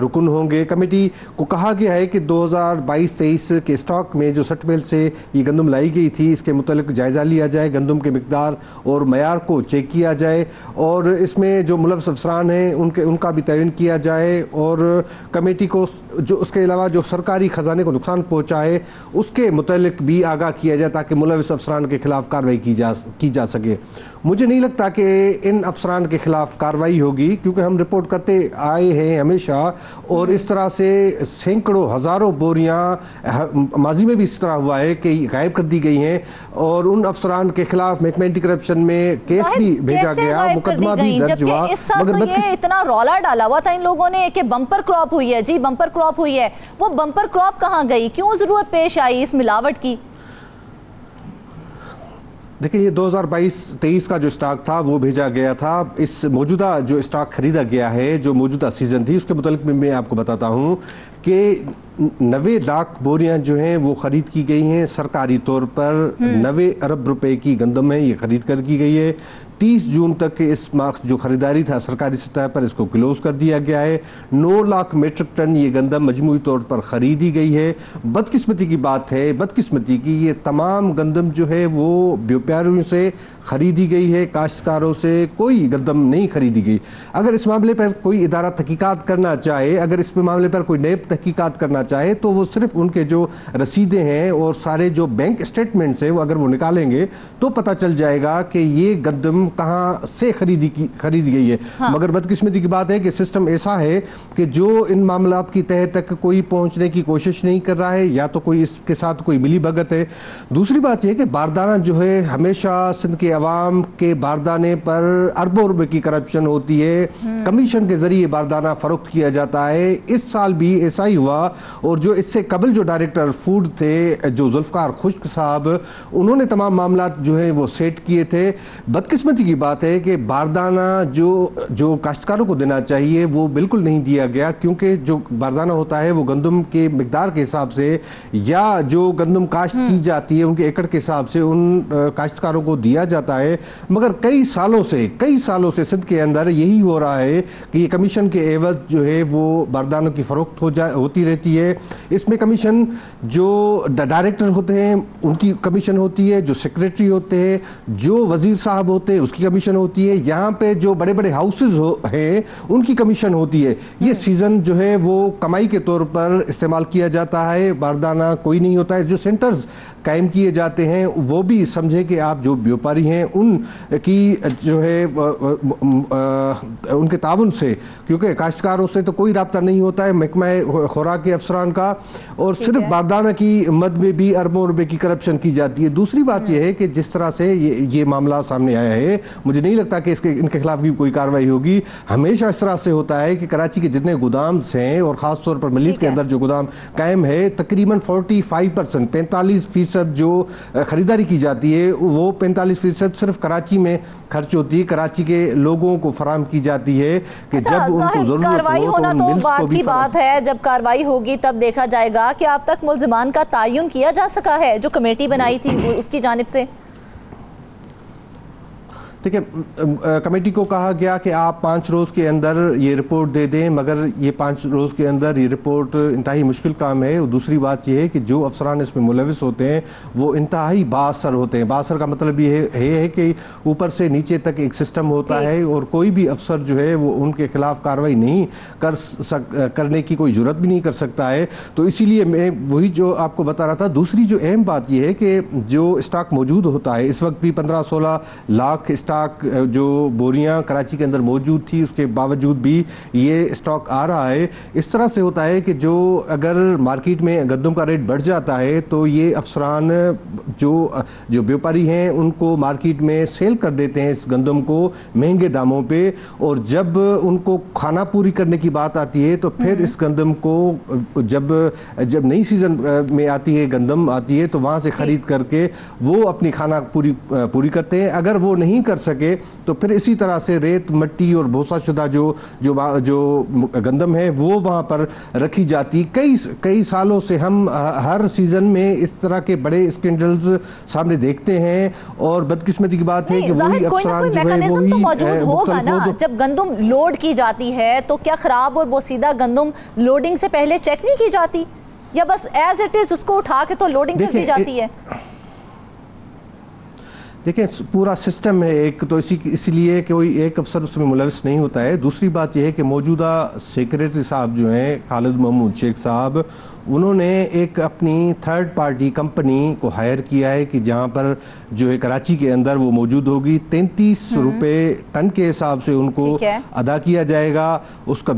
रुकन होंगे। कमेटी को कहा गया है कि 2022-23 के स्टॉक में जो 60 मील से ये गंदम लाई गई थी इसके मुतालिक जायजा लिया जाए, गंदम के मिकदार और मयार को चेक किया जाए और इसमें जो मुलव्वस अफसरान हैं उनका भी तयन किया जाए और कमेटी को जो उसके अलावा जो सरकारी खजाने को नुकसान पहुंचाए उसके मुतालिक भी आगाह किया जाए ताकि मुलव्वस अफसरान के खिलाफ कार्रवाई की जा सके। मुझे नहीं लगता कि इन अफसरान के खिलाफ कार्रवाई होगी क्योंकि हम रिपोर्ट करते आए हैं हमेशा और इस तरह से सैकड़ों हजारों बोरियां माजी में भी इस तरह हुआ है कि गायब कर दी गई हैं और उन अफसरान के खिलाफ महकमा एंटी करप्शन में केस भी भेजा गया, मुकदमा भी दर्ज हुआ। मगर ये इतना रौला डाला हुआ था इन लोगों ने कि बम्पर क्रॉप हुई है जी, बम्पर क्रॉप हुई है। वो बम्पर क्रॉप कहाँ गई, क्यों जरूरत पेश आई इस मिलावट की? देखिए, ये 2022-23 का जो स्टॉक था वो भेजा गया था। इस मौजूदा जो स्टॉक खरीदा गया है, जो मौजूदा सीजन थी उसके मुतालिक मैं आपको बताता हूं कि 90 लाख बोरियां जो हैं वो खरीद की गई हैं सरकारी तौर पर। 90 अरब रुपए की गंदम है, ये खरीद कर की गई है। 30 जून तक इस मार्क्स जो खरीदारी था सरकारी सतह पर इसको क्लोज कर दिया गया है। 9 लाख मेट्रिक टन ये गंदम मजमूई तौर पर खरीदी गई है। बदकिस्मती की बात है, बदकिस्मती की ये तमाम गंदम जो है वो व्यापारियों से खरीदी गई है, काश्तकारों से कोई गंदम नहीं खरीदी गई। अगर इस मामले पर कोई इदारा तहकीकात करना चाहे, अगर इस मामले पर कोई नैब तहकीकात करना चाहे तो वो सिर्फ उनके जो रसीदें हैं और सारे जो बैंक स्टेटमेंट्स हैं वो अगर वो निकालेंगे तो पता चल जाएगा कि ये गंदम कहां से खरीदी गई है। हाँ। मगर बदकिस्मती की बात है कि सिस्टम ऐसा है कि जो इन मामलात की तह तक कोई पहुंचने की कोशिश नहीं कर रहा है या तो कोई इसके साथ कोई मिली भगत है। दूसरी बात यह कि बारदाना जो है हमेशा सिंध के अवाम के बारदाने पर अरबों रुपए की करप्शन होती है, कमीशन के जरिए बारदाना फरोख्त किया जाता है। इस साल भी ऐसा ही हुआ और जो इससे कबल जो डायरेक्टर फूड थे जो जुल्फकार खुश्क साहब, उन्होंने तमाम मामला जो है वो सेट किए थे। बदकिस्मती की बात है कि बारदाना जो काश्तकारों को देना चाहिए वो बिल्कुल नहीं दिया गया क्योंकि जो बारदाना होता है वो गंदम के मिकदार के हिसाब से या जो गंदम काश्त की जाती है उनके एकड़ के हिसाब से उन काश्तकारों को दिया जाता है। मगर कई सालों से सिंध के अंदर यही हो रहा है कि ये कमीशन के एवज जो है वो बारदानों की फरोख्त होती रहती है। इसमें कमीशन जो डायरेक्टर होते हैं उनकी कमीशन होती है, जो सेक्रेटरी होते हैं, जो वजीर साहब होते हैं उसकी कमीशन होती है, यहाँ पे जो बड़े बड़े हाउसेज हैं उनकी कमीशन होती है। ये सीजन जो है वो कमाई के तौर पर इस्तेमाल किया जाता है, बारदाना कोई नहीं होता है। जो सेंटर्स कायम किए जाते हैं वो भी समझे कि आप जो व्यापारी हैं उनकी जो है उनके ताउन से, क्योंकि काश्तकारों से तो कोई राब्ता नहीं होता है महकमा खुराक के अफसरान का, और सिर्फ बारदाना की मद में भी अरबों रुपए की करप्शन की जाती है। दूसरी बात यह है कि जिस तरह से ये मामला सामने आया है, मुझे नहीं लगता कि इनके खिलाफ भी कोई कार्रवाई होगी। हमेशा इस तरह से होता है कि कराची के जितने गोदाम हैं और खासतौर पर मलीक के अंदर जो गोदाम कायम है, तकरीबन 45% 45% जो खरीदारी की जाती है वो 45% सिर्फ कराची में खर्च होती है, कराची के लोगों को फराहम की जाती है कि जब उनको जरूरत कार्रवाई होना तो बात की बात है। जब कार्रवाई होगी तब देखा जाएगा कि अब तक मुल्जिमान का तयन किया जा सका है जो कमेटी बनाई थी उसकी जानिब से। ठीक है, कमेटी को कहा गया कि आप 5 रोज के अंदर ये रिपोर्ट दे दें, मगर ये 5 रोज के अंदर ये रिपोर्ट इंतहाई मुश्किल काम है। और दूसरी बात यह है कि जो अफसरान इसमें मुलविस होते हैं वो इंतहाई बाअसर होते हैं। बाअसर का मतलब ये है कि ऊपर से नीचे तक एक सिस्टम होता है और कोई भी अफसर जो है वो उनके खिलाफ कार्रवाई नहीं करने की कोई जरूरत भी नहीं कर सकता है। तो इसीलिए मैं वही जो आपको बता रहा था। दूसरी जो अहम बात यह है कि जो स्टॉक मौजूद होता है, इस वक्त भी 15-16 लाख स्टॉक जो बोरियां कराची के अंदर मौजूद थी, उसके बावजूद भी ये स्टॉक आ रहा है। इस तरह से होता है कि जो अगर मार्केट में गंदम का रेट बढ़ जाता है तो ये अफसरान जो व्यापारी हैं उनको मार्केट में सेल कर देते हैं इस गंदम को महंगे दामों पे, और जब उनको खाना पूरी करने की बात आती है तो फिर इस गंदम को जब नई सीजन में आती है, गंदम आती है, तो वहां से खरीद करके वो अपनी खाना पूरी करते हैं। अगर वो नहीं कर सके तो फिर इसी तरह से रेत, मिट्टी और भूसा शुदा जो गंदम है वो वहां पर रखी जाती। कई सालों से हम हर सीजन में इस तरह के बड़े स्कैंडल्स सामने देखते हैं, और बदकिस्मती की बात है कि वही कोई मैकेनिज्म तो मौजूद होगा ना। जब गंदम लोड की जाती है तो क्या खराब और बोसीदा गंदम लोडिंग से पहले चेक नहीं की जाती, या बस एज इट इज उसको उठा के तो लोडिंग कर दी जाती है? देखिए, पूरा सिस्टम है एक, तो इसलिए कि कोई एक अफसर उसमें मुलविस नहीं होता है। दूसरी बात यह है कि मौजूदा सेक्रेटरी साहब जो हैं खालिद महमूद शेख साहब, उन्होंने एक अपनी थर्ड पार्टी कंपनी को हायर किया है कि जहां पर जो है कराची के अंदर वो मौजूद होगी। 33 रुपए टन के हिसाब से उनको अदा किया जाएगा। उसका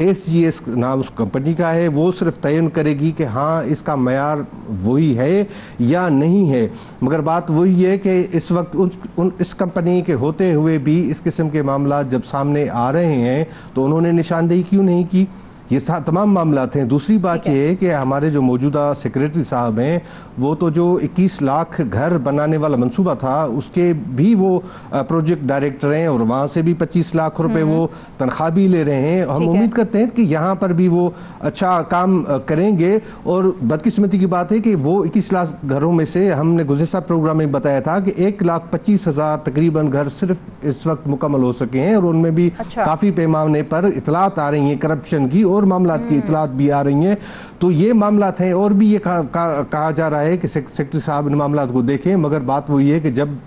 SGS नाम उस कंपनी का है, वो सिर्फ तयन करेगी कि हाँ इसका मयार वही है या नहीं है। मगर बात वही है कि इस वक्त इस कंपनी के होते हुए भी इस किस्म के मामला जब सामने आ रहे हैं तो उन्होंने निशानदेही क्यों नहीं की? ये तमाम मामला थे। दूसरी बात यह है कि हमारे जो मौजूदा सेक्रेटरी साहब हैं वो तो जो 21 लाख घर बनाने वाला मंसूबा था उसके भी वो प्रोजेक्ट डायरेक्टर हैं, और वहां से भी 25 लाख रुपए वो तनख्वाह भी ले रहे हैं। हम उम्मीद करते हैं कि यहाँ पर भी वो अच्छा काम करेंगे। और बदकिस्मती की बात है कि वो 21 लाख घरों में से हमने गुज़िश्ता प्रोग्राम में बताया था कि 1,25,000 तकरीबन घर सिर्फ इस वक्त मुकम्मल हो सके हैं, और उनमें भी काफी पैमाने पर इतलात आ रही हैं करप्शन की और मामला की इतलात भी आ रही हैं। तो ये मामला हैं, और भी ये कहा जा रहा है कि सेक्रेटरी साहब इन मामला को देखें। मगर बात वही है कि जब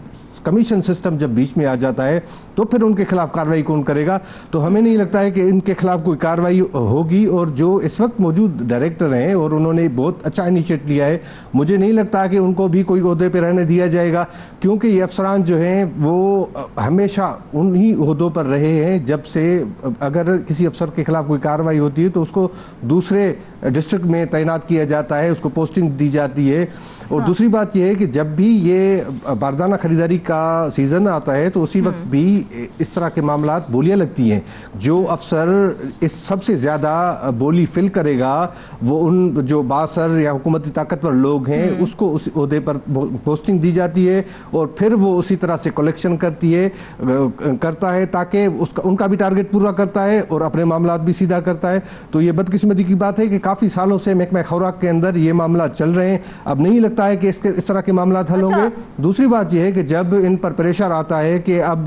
कमीशन सिस्टम जब बीच में आ जाता है तो फिर उनके खिलाफ कार्रवाई कौन करेगा? तो हमें नहीं लगता है कि इनके खिलाफ कोई कार्रवाई होगी। और जो इस वक्त मौजूद डायरेक्टर हैं और उन्होंने बहुत अच्छा इनिशिएटिव लिया है, मुझे नहीं लगता कि उनको भी कोई ओहदे पर रहने दिया जाएगा, क्योंकि ये अफसरान जो हैं वो हमेशा उन्हीं ओहदों पर रहे हैं। जब से अगर किसी अफसर के खिलाफ कोई कार्रवाई होती है तो उसको दूसरे डिस्ट्रिक्ट में तैनात किया जाता है, उसको पोस्टिंग दी जाती है। और दूसरी बात यह है कि जब भी ये बारदाना खरीदारी का सीजन आता है तो उसी वक्त भी इस तरह के मामला बोलियां लगती हैं। जो अफसर इस सबसे ज्यादा बोली फिल करेगा वो उन जो बासर या हुकूमती ताकतवर लोग हैं उसको उस ओहदे पर पोस्टिंग दी जाती है, और फिर वो उसी तरह से कलेक्शन करता है ताकि उनका भी टारगेट पूरा करता है और अपने मामला भी सीधा करता है। तो ये बदकिस्मती की बात है कि काफी सालों से महकमा खुराक के अंदर ये मामला चल रहे हैं। अब नहीं लगता है कि इस तरह के मामला हल होंगे। दूसरी बात यह है कि जब इन पर प्रेशर आता है कि अब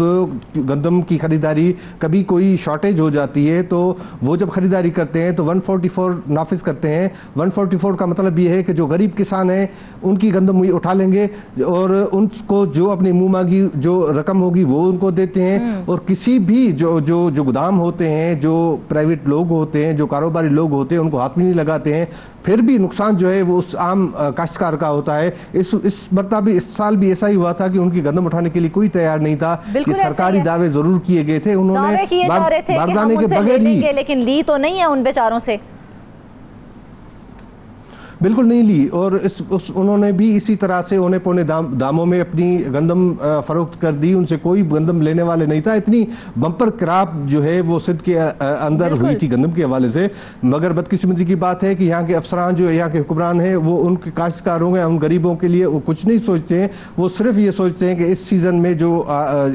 गंदम की खरीदारी, कभी कोई शॉर्टेज हो जाती है तो वो जब खरीदारी करते हैं तो 144 नाफिज करते हैं। 144 का मतलब ये है कि जो गरीब किसान हैं उनकी गंदम उठा लेंगे और उनको जो अपनी मुंह मांगी जो रकम होगी वो उनको देते हैं। और किसी भी जो गोदाम होते हैं, जो प्राइवेट लोग होते हैं, जो कारोबारी लोग होते हैं, उनको हाथ भी नहीं लगाते हैं। फिर भी नुकसान जो है वो उस आम काश्तकार का होता है। इस मरतबा भी, इस साल भी ऐसा ही हुआ था कि उनकी गंदम उठाने के लिए कोई तैयार नहीं था। कि सरकारी दावे जरूर किए गए थे, उन्होंने बारदाने के बगैर ही, लेकिन ली तो नहीं है उन बेचारों से, बिल्कुल नहीं ली। और उन्होंने भी इसी तरह से औने पौने दामों में अपनी गंदम फरोख्त कर दी। उनसे कोई गंदम लेने वाले नहीं था। इतनी बम्पर क्रॉप जो है वो सिंध के अंदर हुई थी गंदम के हवाले से। मगर बदकिस्मती की बात है कि यहाँ के अफसरान जो यहाँ के हुक्मरान हैं वो उनके काश्तकारों हैं, उन गरीबों के लिए वो कुछ नहीं सोचते हैं। वो सिर्फ ये सोचते हैं कि इस सीजन में जो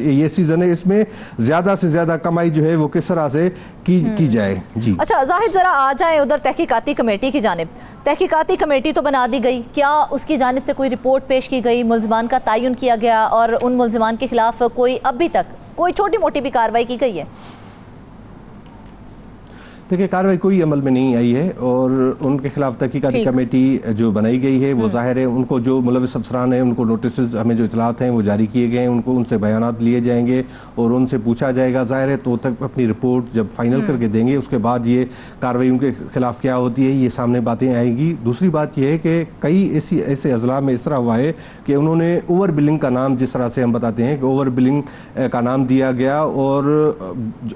ये सीजन है इसमें ज्यादा से ज्यादा कमाई जो है वो किस तरह से की जाए। जी अच्छा जाहिद, जरा आ जाए उधर तहकीकाती कमेटी की जानिब। तहकीकाती कमेटी तो बना दी गई, क्या उसकी जानिब से कोई रिपोर्ट पेश की गई, मुल्ज़िमान का तयन किया गया और उन मुल्ज़िमान के खिलाफ कोई अभी तक कोई छोटी मोटी भी कार्रवाई की गई है? देखिए, कार्रवाई कोई अमल में नहीं आई है और उनके खिलाफ तहकीकाती कमेटी जो बनाई गई है वो जाहिर है उनको जो मुलविस अफसरान हैं उनको नोटिस, हमें जो इतलात हैं वो जारी किए गए हैं, उनको उनसे बयानात लिए जाएंगे और उनसे पूछा जाएगा। जाहिर है तो तक अपनी रिपोर्ट जब फाइनल करके देंगे उसके बाद ये कार्रवाई उनके खिलाफ क्या होती है ये सामने बातें आएंगी। दूसरी बात यह है कि कई ऐसे अजला में इस तरह हुआ है कि उन्होंने ओवर बिलिंग का नाम, जिस तरह से हम बताते हैं कि ओवर बिलिंग का नाम दिया गया और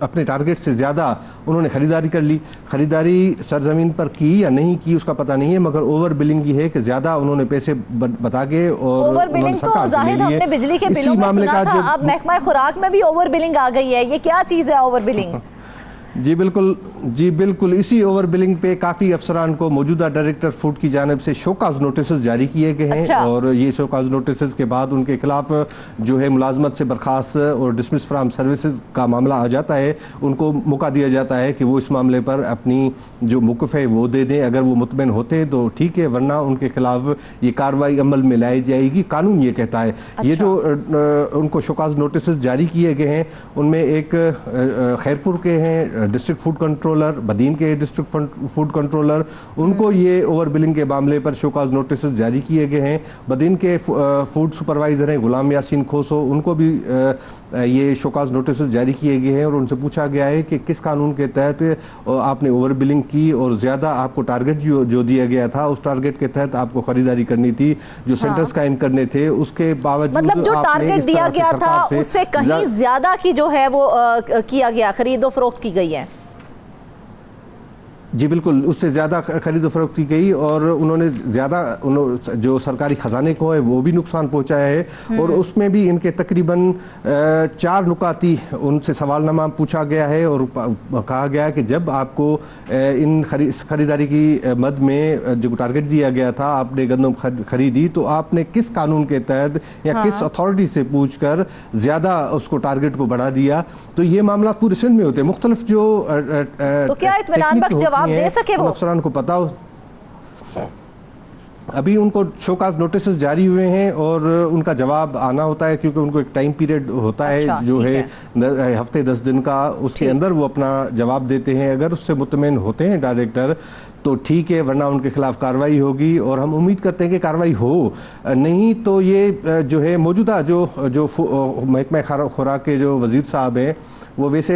अपने टारगेट से ज़्यादा उन्होंने खरीदारी ली। खरीदारी सरजमीन पर की या नहीं की उसका पता नहीं है, मगर ओवर बिलिंग ही है कि ज्यादा उन्होंने पैसे बता के। और ओवर बिलिंग तो जाहिद हमने बिजली के बिलों में सुना था, अब महकमा खुराक में भी ओवर बिलिंग आ गई है। ये क्या चीज है ओवर बिलिंग? जी बिल्कुल इसी ओवर बिलिंग पे काफ़ी अफसरान को मौजूदा डायरेक्टर फूड की जानिब से शोकाज नोटिस जारी किए गए हैं। अच्छा। और ये शोकाज नोटिस के बाद उनके खिलाफ जो है मुलाजमत से बर्खास्त और डिसमिस फ्राम सर्विसेज का मामला आ जाता है। उनको मौका दिया जाता है कि वो इस मामले पर अपनी जो मौक़िफ़ है वो दे दें। अगर वो मुतमईन होते तो ठीक है, वरना उनके खिलाफ ये कार्रवाई अमल में लाई जाएगी, कानून ये कहता है। अच्छा। ये जो उनको शोकाज नोटिस जारी किए गए हैं उनमें एक खैरपुर के हैं डिस्ट्रिक्ट फूड कंट्रोलर, बदीन के डिस्ट्रिक्ट फूड कंट्रोलर, उनको ये ओवर बिलिंग के मामले पर शोकाज नोटिस जारी किए गए हैं। बदीन के फूड सुपरवाइजर हैं गुलाम यासीन खोसो, उनको भी ये शोकाज नोटिस जारी किए गए हैं और उनसे पूछा गया है कि किस कानून के तहत आपने ओवर बिलिंग की और ज्यादा आपको टारगेट जो दिया गया था उस टारगेट के तहत आपको खरीदारी करनी थी, जो सेंटर्स कायम करने थे उसके बावजूद मतलब जो टारगेट दिया गया था उससे कहीं ज्यादा की जो है वो किया गया, खरीदो फरोख्त की गई है। जी बिल्कुल, उससे ज़्यादा खरीद फरोख्त की गई और उन्होंने ज़्यादा जो सरकारी खजाने को है वो भी नुकसान पहुंचाया है। और उसमें भी इनके तकरीबन 4 नुकाती उनसे सवालनामा पूछा गया है और कहा गया है कि जब आपको इन खरीदारी की मद में जो टारगेट दिया गया था आपने गंदम खरीदी तो आपने किस कानून के तहत या किस अथॉरिटी से पूछकर ज़्यादा उसको टारगेट को बढ़ा दिया। तो ये मामला पूरे सिंध में होते हैं, मुख्तलिफ जो तो क्या इत्मीनान बख्श जवाब दे सके वो अफसरान को पता हो। अभी उनको शोकाज नोटिस जारी हुए हैं और उनका जवाब आना होता है क्योंकि उनको एक टाइम पीरियड होता है। अच्छा, जो है हफ्ते 10 दिन का, उसके अंदर वो अपना जवाब देते हैं। अगर उससे मुतमईन होते हैं डायरेक्टर तो ठीक है, वरना उनके खिलाफ कार्रवाई होगी और हम उम्मीद करते हैं कि कार्रवाई हो। नहीं तो ये जो है मौजूदा जो महकमा खुराक के जो वजीर साहब हैं वो वैसे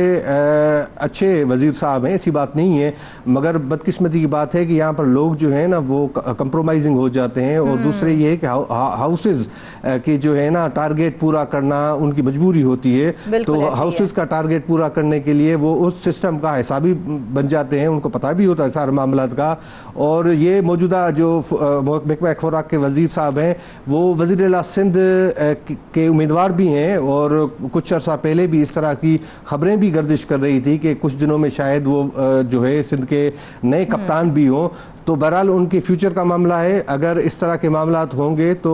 अच्छे वजीर साहब हैं, ऐसी बात नहीं है, मगर बदकिस्मती की बात है कि यहाँ पर लोग जो है ना वो कंप्रोमाइजिंग हो जाते हैं। और दूसरे ये है कि हाउसेज की जो है ना टारगेट पूरा करना उनकी मजबूरी होती है। तो हाउसेज का टारगेट पूरा करने के लिए वो उस सिस्टम का हिसाबी बन जाते हैं, उनको पता भी होता है सारे मामला का। और ये मौजूदा जो महकमा खुराक के वजीर साहब हैं वो वजीर आला सिंध के उम्मीदवार भी हैं और कुछ अर्सा पहले भी इस तरह की खबरें भी गर्दिश कर रही थी कि कुछ दिनों में शायद वो जो है सिंध के नए कप्तान भी हों। तो बहरहाल उनके फ्यूचर का मामला है। अगर इस तरह के मामलात होंगे तो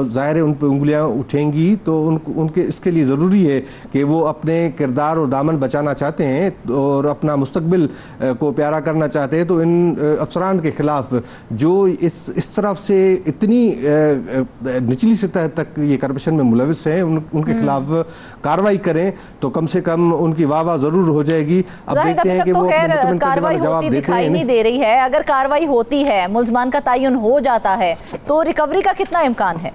ज़ाहिर है उन पर उंगलियां उठेंगी, तो उनके इसके लिए ज़रूरी है कि वो अपने किरदार और दामन बचाना चाहते हैं और अपना मुस्तकबिल को प्यारा करना चाहते हैं, तो इन अफसरान के खिलाफ जो इस तरफ से इतनी निचली सतह तक ये करप्शन में मुलविस हैं, उनके खिलाफ कार्रवाई करें तो कम से कम उनकी वाह जरूर हो जाएगी। अब देखते हैं कि वो कार्रवाई होती दिखाई नहीं दे रही है। अगर कार्रवाई होती है, मुल्ज़मान का तयन हो जाता है, तो रिकवरी का कितना इम्कान है?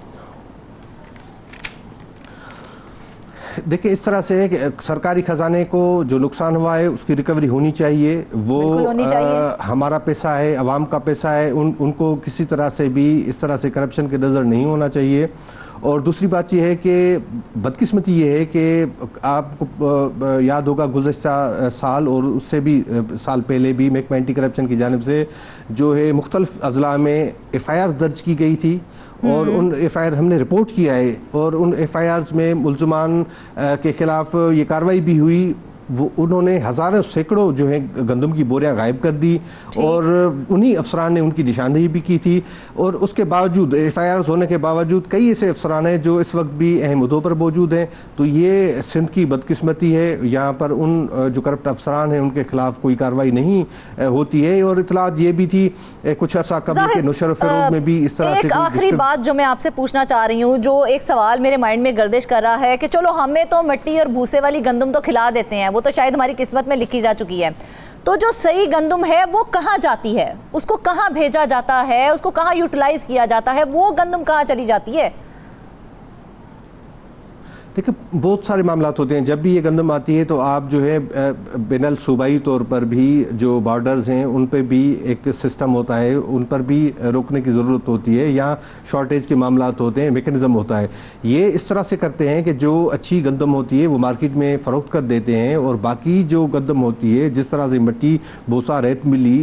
देखिए, इस तरह से है कि सरकारी खजाने को जो नुकसान हुआ है उसकी रिकवरी होनी चाहिए। वो होनी चाहिए। हमारा पैसा है, अवाम का पैसा है, उनको किसी तरह से भी इस तरह से करप्शन के नज़र नहीं होना चाहिए। और दूसरी बात यह है कि बदकिस्मती ये है कि आपको याद होगा गुज़श्ता साल और उससे भी साल पहले भी महकमा एंटी करप्शन की जानिब से जो है मुख्तलिफ अजला में FIR दर्ज की गई थी और उन FIR हमने रिपोर्ट किया है और उन FIRs में मुल्ज़मान के खिलाफ ये कार्रवाई भी हुई। वो उन्होंने हज़ारों सैकड़ों जो है गंदम की बोरियां गायब कर दी और उन्हीं अफसरान ने उनकी निशानदेही भी की थी। और उसके बावजूद FIRs होने के बावजूद कई ऐसे अफसरान हैं जो इस वक्त भी अहम उहदों पर मौजूद हैं। तो ये सिंध की बदकिस्मती है, यहाँ पर उन जो करप्ट अफसरान हैं उनके खिलाफ कोई कार्रवाई नहीं होती है। और इतलात ये भी थी कुछ अर्सा कबल के नुशर फ़रोग़ में भी इस तरह से। एक आखिरी बात जो मैं आपसे पूछना चाह रही हूँ, जो एक सवाल मेरे माइंड में गर्दिश कर रहा है कि चलो हमें तो मिट्टी और भूसे वाली गंदम तो खिला देते हैं, वो तो शायद हमारी किस्मत में लिखी जा चुकी है, तो जो सही गंदम है वो कहाँ जाती है? उसको कहाँ भेजा जाता है? उसको कहाँ यूटिलाइज किया जाता है? वो गंदम कहाँ चली जाती है? देखिए, बहुत सारे मामलात होते हैं। जब भी ये गंदम आती है तो आप जो है बिनल सूबाई तौर पर भी जो बॉर्डर्स हैं उन पर भी एक सिस्टम होता है, उन पर भी रोकने की ज़रूरत होती है। यहाँ शॉर्टेज के मामलात होते हैं, मेकनिज़म होता है। ये इस तरह से करते हैं कि जो अच्छी गंदम होती है वो मार्केट में फ़रोख्त कर देते हैं और बाकी जो गंदम होती है, जिस तरह से मिट्टी भूसा रेत मिली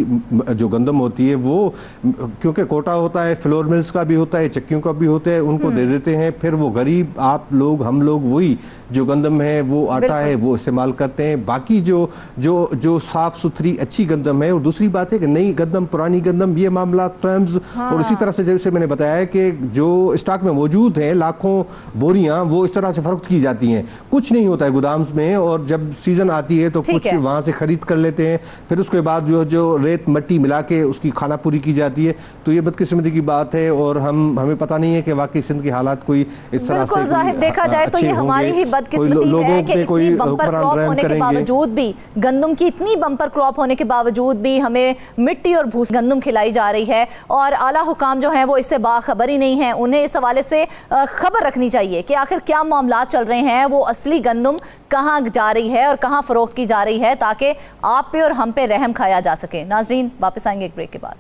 जो गंदम होती है, वो क्योंकि कोटा होता है, फ्लोर मिल्स का भी होता है, चक्कियों का भी होता है, उनको दे देते हैं। फिर वो गरीब आप लोग हम लोग वही जो गंदम है वो आटा है वो इस्तेमाल करते हैं। बाकी जो साफ सुथरी अच्छी गंदम है। और दूसरी बात है कि नई गंदम पुरानी गंदम, ये मामला ट्रम्स और इसी तरह से जैसे मैंने बताया कि जो स्टॉक में मौजूद है लाखों बोरियां वो इस तरह से फरोख्त की जाती हैं। कुछ नहीं होता है गोदाम्स में और जब सीजन आती है तो कुछ वहां से खरीद कर लेते हैं, फिर उसके बाद जो रेत मट्टी मिला के उसकी खाना पूरी की जाती है। तो ये बदकिस्मती की बात है और हमें पता नहीं है कि वाकई सिंध की हालात कोई इस तरह से देखा जाए तो ये हमारी ही बदकिस्मती है कि इतनी बम्पर क्रॉप होने के बावजूद भी, गंदम की इतनी बम्पर क्रॉप होने के बावजूद भी हमें मिट्टी और भूस गंदम खिलाई जा रही है और आला हुकाम जो हैं वो इससे बाखबर ही नहीं है। उन्हें इस हवाले से खबर रखनी चाहिए कि आखिर क्या मामला चल रहे हैं, वो असली गंदम कहाँ जा रही है और कहाँ फरोख्त की जा रही है, ताकि आप पे और हम पे रहम खाया जा सके। नाजरीन, वापस आएंगे एक ब्रेक के बाद।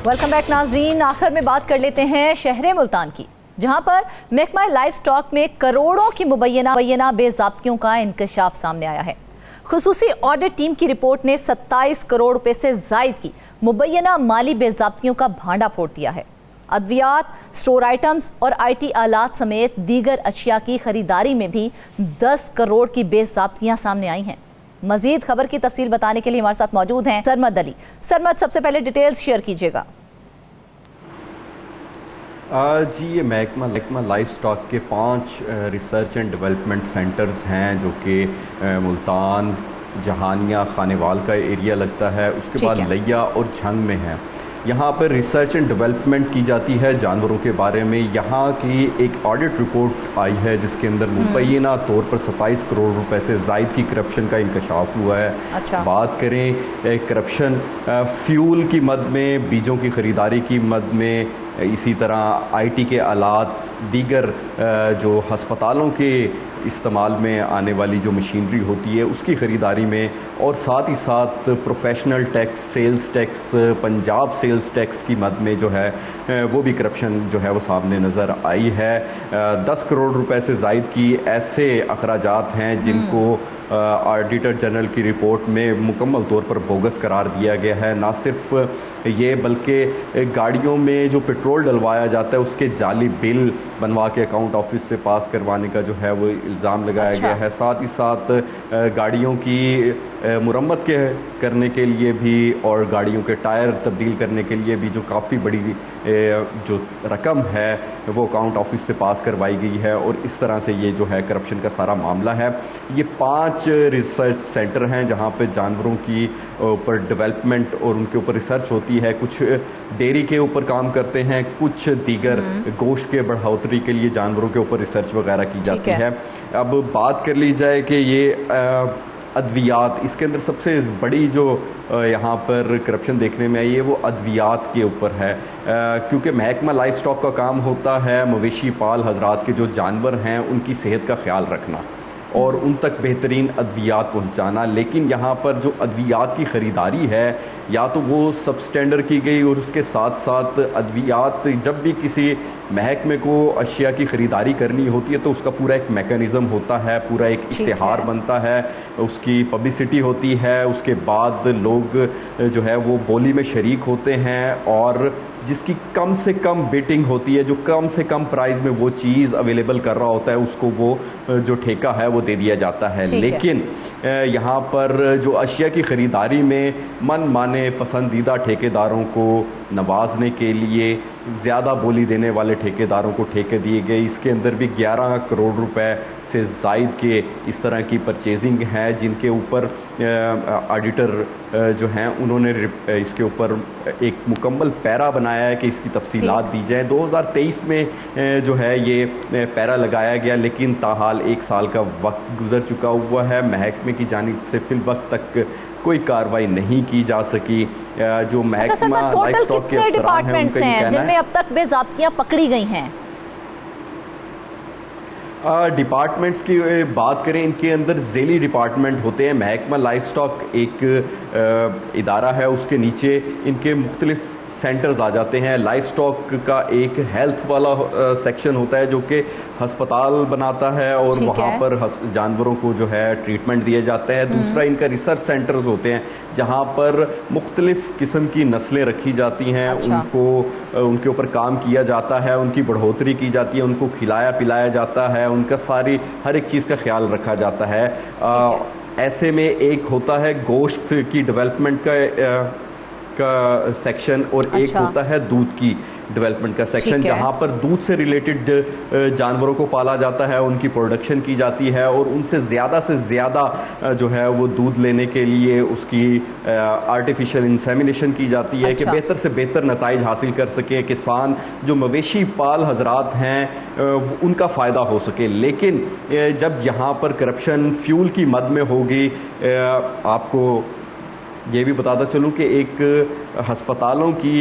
वेलकम बैक नाजरीन। आखिर में बात कर लेते हैं शहर मुल्तान की, जहां पर महकमा लाइफ स्टॉक में करोड़ों की मुबैना बेज़ाब्तियों का इंकशाफ सामने आया है। खुसूसी ऑडिट टीम की रिपोर्ट ने 27 करोड़ रुपए से जायद की मुबैना माली बेज़ाब्तियों का भांडा फोड़ दिया है। अद्वियात, स्टोर आइटम्स और IT आलात समेत दीगर अशिया की खरीदारी में भी 10 करोड़ की बेज़ाब्तियां सामने आई हैं। मजीद खबर की तफसील बताने के लिए हमारे साथ मौजूद हैं सरमद अली। सरमद, सबसे पहले डिटेल्स शेयर कीजिएगा। जी, ये महकमा लाइफ स्टॉक के 5 रिसर्च एंड डेवलपमेंट सेंटर्स हैं जो कि मुल्तान, जहानिया, खानेवाल का एरिया लगता है, उसके बाद लिया और झंग में है। यहाँ पर रिसर्च एंड डेवलपमेंट की जाती है जानवरों के बारे में। यहाँ की एक ऑडिट रिपोर्ट आई है जिसके अंदर मुबैना तौर पर 27 करोड़ रुपए से ज़ायद की करप्शन का इंकशाफ हुआ है। अच्छा। बात करें करप्शन फ्यूल की मद में, बीजों की ख़रीदारी की मद में, इसी तरह IT के आलात, दीगर जो हस्पतालों के इस्तेमाल में आने वाली जो मशीनरी होती है उसकी ख़रीदारी में, और साथ ही साथ professional tax, sales tax, Punjab sales tax की मद में जो है वो भी करप्शन जो है वो सामने नज़र आई है। 10 करोड़ रुपए से ज़ायद की ऐसे अखराजात हैं जिनको ऑडिटर जनरल की रिपोर्ट में मुकम्मल तौर पर बोगस करार दिया गया है। ना सिर्फ ये बल्कि गाड़ियों में जो पेट्रोल डलवाया जाता है उसके जाली बिल बनवा के अकाउंट ऑफिस से पास करवाने का जो है वो इल्ज़ाम लगाया गया है। साथ ही साथ गाड़ियों की मुरम्मत करने के लिए भी और गाड़ियों के टायर तब्दील करने के लिए भी जो काफ़ी बड़ी जो रकम है वो अकाउंट ऑफिस से पास करवाई गई है, और इस तरह से ये जो है करप्शन का सारा मामला है। ये 5 रिसर्च सेंटर हैं जहाँ पे जानवरों की ऊपर डेवलपमेंट और उनके ऊपर रिसर्च होती है। कुछ डेयरी के ऊपर काम करते हैं, कुछ दीगर गोश्त के बढ़ोतरी के लिए जानवरों के ऊपर रिसर्च वगैरह की जाती है। अब बात कर ली जाए कि ये अद्वियात, इसके अंदर सबसे बड़ी जो यहाँ पर करप्शन देखने में आई है वो अद्वियात के ऊपर है, क्योंकि महकमा लाइफ स्टॉक का काम होता है मवेशी पाल हजरात के जो जानवर हैं उनकी सेहत का ख्याल रखना और उन तक बेहतरीन अद्वियात पहुंचाना। लेकिन यहाँ पर जो अद्वियात की ख़रीदारी है या तो वो सब स्टैंडर्ड की गई, और उसके साथ साथ अद्वियात जब भी किसी महकमे को अशिया की ख़रीदारी करनी होती है तो उसका पूरा एक मैकेनिज़्म होता है, पूरा एक इश्तिहार बनता है, उसकी पब्लिसिटी होती है, उसके बाद लोग जो है वो बोली में शरीक होते हैं, और जिसकी कम से कम बिटिंग होती है, जो कम से कम प्राइस में वो चीज़ अवेलेबल कर रहा होता है, उसको वो जो ठेका है वो दे दिया जाता है। लेकिन यहाँ पर जो अशिया की ख़रीदारी में मन माने पसंदीदा ठेकेदारों को नवाजने के लिए ज़्यादा बोली देने वाले ठेकेदारों को ठेके दिए गए। इसके अंदर भी 11 करोड़ रुपए से ज़ायद के इस तरह की परचेजिंग है, जिनके ऊपर ऑडिटर जो हैं उन्होंने इसके ऊपर एक मुकम्मल पैरा बनाया है कि इसकी तफसीलात दी जाए। 2023 में जो है ये पैरा लगाया गया, लेकिन ताहाल 1 साल का वक्त गुजर चुका हुआ है। महकमे की जानिब से फिल वक्त तक कोई कार्रवाई नहीं की जा सकी। जो महकमा लाइफ स्टॉक के डिपार्टमेंट्स हैं जिनमें अब तक बेज़ाब्तियां पकड़ी गई हैं? डिपार्टमेंट्स की बात करें, इनके अंदर ज़ेली डिपार्टमेंट होते हैं। महकमा लाइफ स्टॉक एक इदारा है, उसके नीचे इनके मुख्तलिफ सेंटर्स आ जाते हैं। लाइफ स्टॉक का एक हेल्थ वाला सेक्शन होता है जो कि हस्पताल बनाता है और वहाँ पर जानवरों को जो है ट्रीटमेंट दिया जाता है। दूसरा इनका रिसर्च सेंटर्स होते हैं जहाँ पर मुख्तलिफ किस्म की नस्लें रखी जाती हैं, उनको उनके ऊपर काम किया जाता है, उनकी बढ़ोतरी की जाती है, उनको खिलाया पिलाया जाता है, उनका सारी हर एक चीज़ का ख्याल रखा जाता है। ऐसे में एक होता है गोश्त की डेवलपमेंट का सेक्शन और एक होता है दूध की डेवलपमेंट का सेक्शन, जहां पर दूध से रिलेटेड जानवरों को पाला जाता है, उनकी प्रोडक्शन की जाती है और उनसे ज़्यादा जो है वो दूध लेने के लिए उसकी आर्टिफिशियल इंसेमिनेशन की जाती है कि बेहतर से बेहतर नताइज हासिल कर सके, किसान जो मवेशी पाल हजरात हैं उनका फ़ायदा हो सके। लेकिन जब यहाँ पर करप्शन फ्यूल की मद में होगी, आपको ये भी बताता चलूँ कि एक हस्पतालों की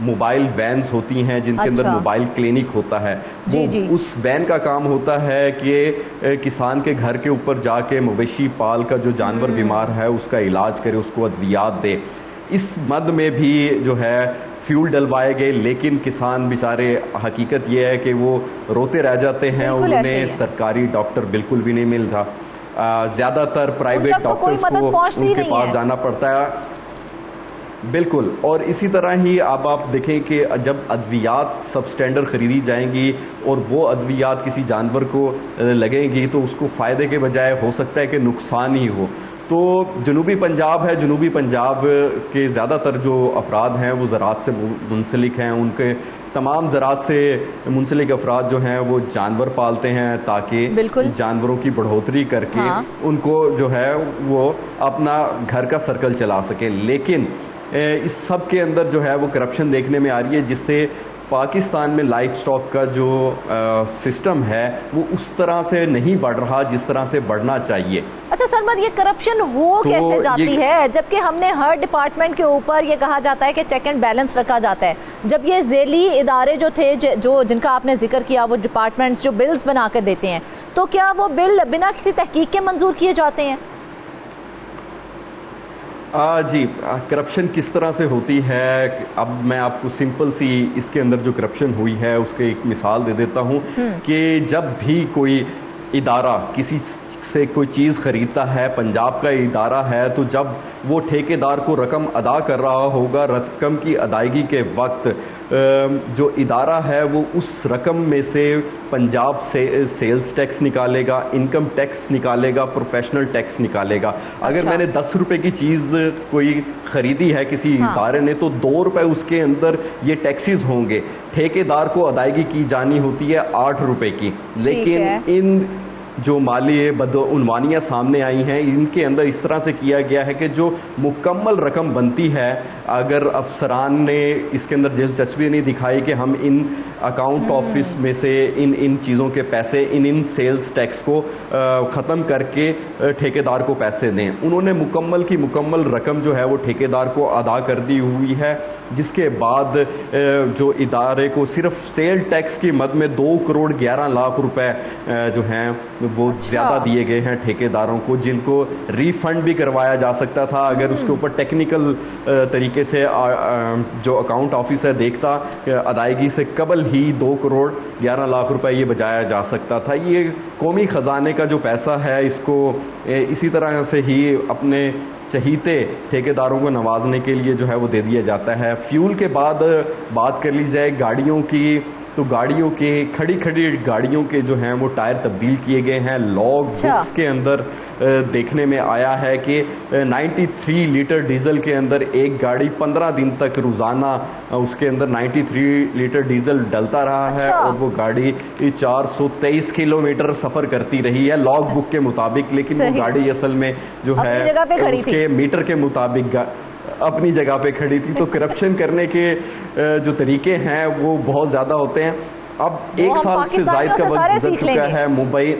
मोबाइल वैन्स होती हैं जिनके अंदर मोबाइल क्लिनिक होता है। उस वैन का काम होता है कि किसान के घर के ऊपर जाके मवेशी पाल का जो जानवर बीमार है उसका इलाज करे, उसको अद्वियात दे। इस मद में भी जो है फ्यूल डलवाए गए, लेकिन किसान बेचारे हकीकत ये है कि वो रोते रह जाते हैं और उन्हें सरकारी डॉक्टर बिल्कुल भी नहीं मिलता। ज़्यादातर प्राइवेट डॉक्टर्स को उनके पास जाना पड़ता है। बिल्कुल। और इसी तरह ही अब आप देखें कि जब अद्वियात सब स्टैंडर्ड ख़रीदी जाएंगी और वो अद्वियात किसी जानवर को लगेंगी तो उसको फ़ायदे के बजाय हो सकता है कि नुकसान ही हो। तो जनूबी पंजाब है, जनूबी पंजाब के ज़्यादातर जो अफराद हैं वो ज़राअत से मुंसलिक हैं। उनके तमाम ज़राअत से मुंसलिक अफराद जो हैं वो जानवर पालते हैं ताकि जानवरों की बढ़ोतरी करके उनको जो है वो अपना घर का सर्कल चला सके। लेकिन इस सब के अंदर जो है वो करप्शन देखने में आ रही है, जिससे पाकिस्तान में लाइफ स्टॉक का जो सिस्टम है वो उस तरह से नहीं बढ़ रहा जिस तरह से बढ़ना चाहिए। अच्छा सरमद, ये करप्शन हो तो कैसे जाती है, जबकि हमने हर डिपार्टमेंट के ऊपर ये कहा जाता है कि चेक एंड बैलेंस रखा जाता है। जब ये ज़ेली इदारे जो थे जो जिनका आपने जिक्र किया, वो डिपार्टमेंट्स जो बिल्स बना कर देते हैं, तो क्या वो बिल बिना किसी तहकीक के मंजूर किए जाते हैं? जी, करप्शन किस तरह से होती है, अब मैं आपको सिंपल सी इसके अंदर जो करप्शन हुई है उसके एक मिसाल दे देता हूँ कि जब भी कोई इदारा किसी से कोई चीज़ खरीदता है, पंजाब का इदारा है, तो जब वो ठेकेदार को रकम अदा कर रहा होगा, रकम की अदायगी के वक्त जो इदारा है वो उस रकम में से पंजाब से सेल्स टैक्स निकालेगा, इनकम टैक्स निकालेगा, प्रोफेशनल टैक्स निकालेगा। अगर मैंने 10 रुपए की चीज़ कोई खरीदी है किसी इदारे ने, तो 2 रुपए उसके अंदर ये टैक्सेस होंगे। ठेकेदार को अदायगी की जानी होती है 8 रुपए की। लेकिन इन जो माली बदउनवानियाँ सामने आई हैं, इनके अंदर इस तरह से किया गया है कि जो मुकम्मल रकम बनती है, अगर अफसरान ने इसके अंदर दिलचस्पी नहीं दिखाई कि हम इन अकाउंट ऑफिस में से इन चीज़ों के पैसे, इन सेल्स टैक्स को ख़त्म करके ठेकेदार को पैसे दें, उन्होंने मुकम्मल की मुकम्मल रकम जो है वो ठेकेदार को अदा कर दी हुई है। जिसके बाद जो इदारे को सिर्फ सेल टैक्स की मद में 2 करोड़ 11 लाख रुपए जो हैं वो ज़्यादा दिए गए हैं ठेकेदारों को, जिनको रिफंड भी करवाया जा सकता था अगर उसके ऊपर टेक्निकल तरीके से जो अकाउंट ऑफिसर देखता, अदायगी से कबल ही 2 करोड़ 11 लाख रुपए ये बचाया जा सकता था। ये कौमी ख़जाने का जो पैसा है, इसको इसी तरह से ही अपने चहीते ठेकेदारों को नवाजने के लिए जो है वो दे दिया जाता है। फ्यूल के बाद बात कर ली जाए गाड़ियों की, तो गाड़ियों के खड़ी गाड़ियों के जो हैं वो टायर तब्दील किए गए हैं। लॉग बुक्स के अंदर देखने में आया है कि 93 लीटर डीजल के अंदर एक गाड़ी 15 दिन तक रोज़ाना उसके अंदर 93 लीटर डीजल डलता रहा है और वो गाड़ी 423 किलोमीटर सफ़र करती रही है लॉग बुक के मुताबिक। लेकिन वो गाड़ी असल में जो है उसके मीटर के मुताबिक अपनी जगह पे खड़ी थी। तो करप्शन करने के जो तरीके हैं वो बहुत ज़्यादा होते हैं। अब 1 साल से ज़ायद का वक्त गुजर चुका है, मुंबई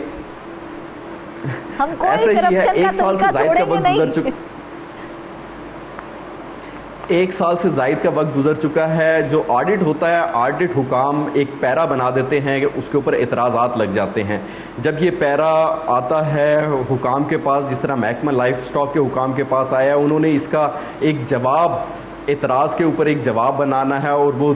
हम कोई करप्शन का तरीका छोड़ेंगे नहीं। 1 साल से ज़ायद का वक्त गुजर चुका है। जो ऑडिट होता है, ऑडिट हुकाम एक पैरा बना देते हैं कि उसके ऊपर एतराज़ात लग जाते हैं। जब ये पैरा आता है हुकाम के पास, जिस तरह महकमा लाइफ स्टॉक के हुकाम के पास आया, उन्होंने इसका एक जवाब, एतराज़ के ऊपर एक जवाब बनाना है और वो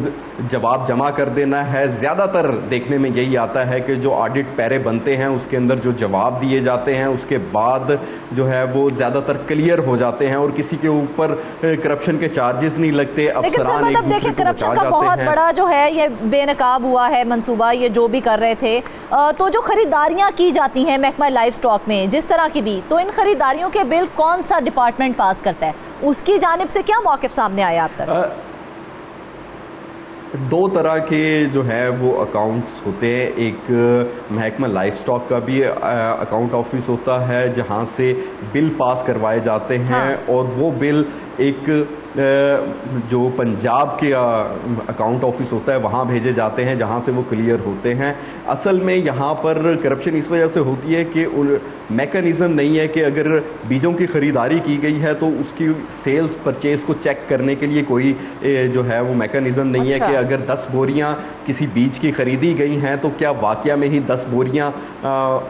जवाब जमा कर देना है। ज़्यादातर देखने में यही आता है कि जो ऑडिट पैरे बनते हैं उसके अंदर जो जवाब दिए जाते हैं उसके बाद जो है वो ज़्यादातर क्लियर हो जाते हैं और किसी के ऊपर करप्शन के चार्जेस नहीं लगते। लेकिन सर मतलब देखिए, करप्शन का बहुत बड़ा जो है ये बेनकाब हुआ है मंसूबा, ये जो भी कर रहे थे। तो जो खरीदारियाँ की जाती हैं महकमा लाइफ स्टॉक में जिस तरह की भी, तो इन खरीदारियों के बिल कौन सा डिपार्टमेंट पास करता है, उसकी जानिब से क्या मौक़िफ़ सामने आया अब तक? 2 तरह के जो है वो अकाउंट्स होते हैं। एक महकमा लाइफ स्टॉक का भी अकाउंट ऑफिस होता है जहां से बिल पास करवाए जाते हैं और वो बिल एक जो पंजाब के अकाउंट ऑफिस होता है वहाँ भेजे जाते हैं जहाँ से वो क्लियर होते हैं। असल में यहाँ पर करप्शन इस वजह से होती है कि मैकेनिज़्म नहीं है कि अगर बीजों की ख़रीदारी की गई है तो उसकी सेल्स परचेज को चेक करने के लिए कोई जो है वो मैकेनिज़्म नहीं है कि अगर 10 बोरियाँ किसी बीज की ख़रीदी गई हैं तो क्या वाकया में ही 10 बोरियाँ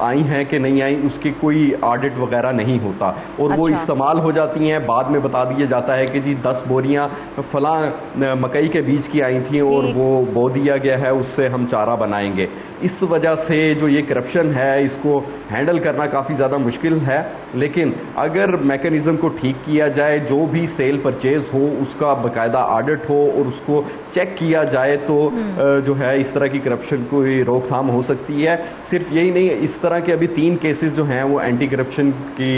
आई हैं कि नहीं आई, उसकी कोई ऑडिट वगैरह नहीं होता और वो इस्तेमाल हो जाती हैं। बाद में बता दिया जाता है कि जी 10 बोरियां फलां मकई के बीज की आई थी और वो बो दिया गया है, उससे हम चारा बनाएंगे। इस वजह से जो ये करप्शन है इसको हैंडल करना काफ़ी ज़्यादा मुश्किल है। लेकिन अगर मैकेनिज़्म को ठीक किया जाए, जो भी सेल परचेज हो उसका बाकायदा ऑडिट हो और उसको चेक किया जाए तो जो है इस तरह की करप्शन को रोकथाम हो सकती है। सिर्फ यही नहीं, इस तरह के अभी 3 केसेस जो हैं वो एंटी करप्शन की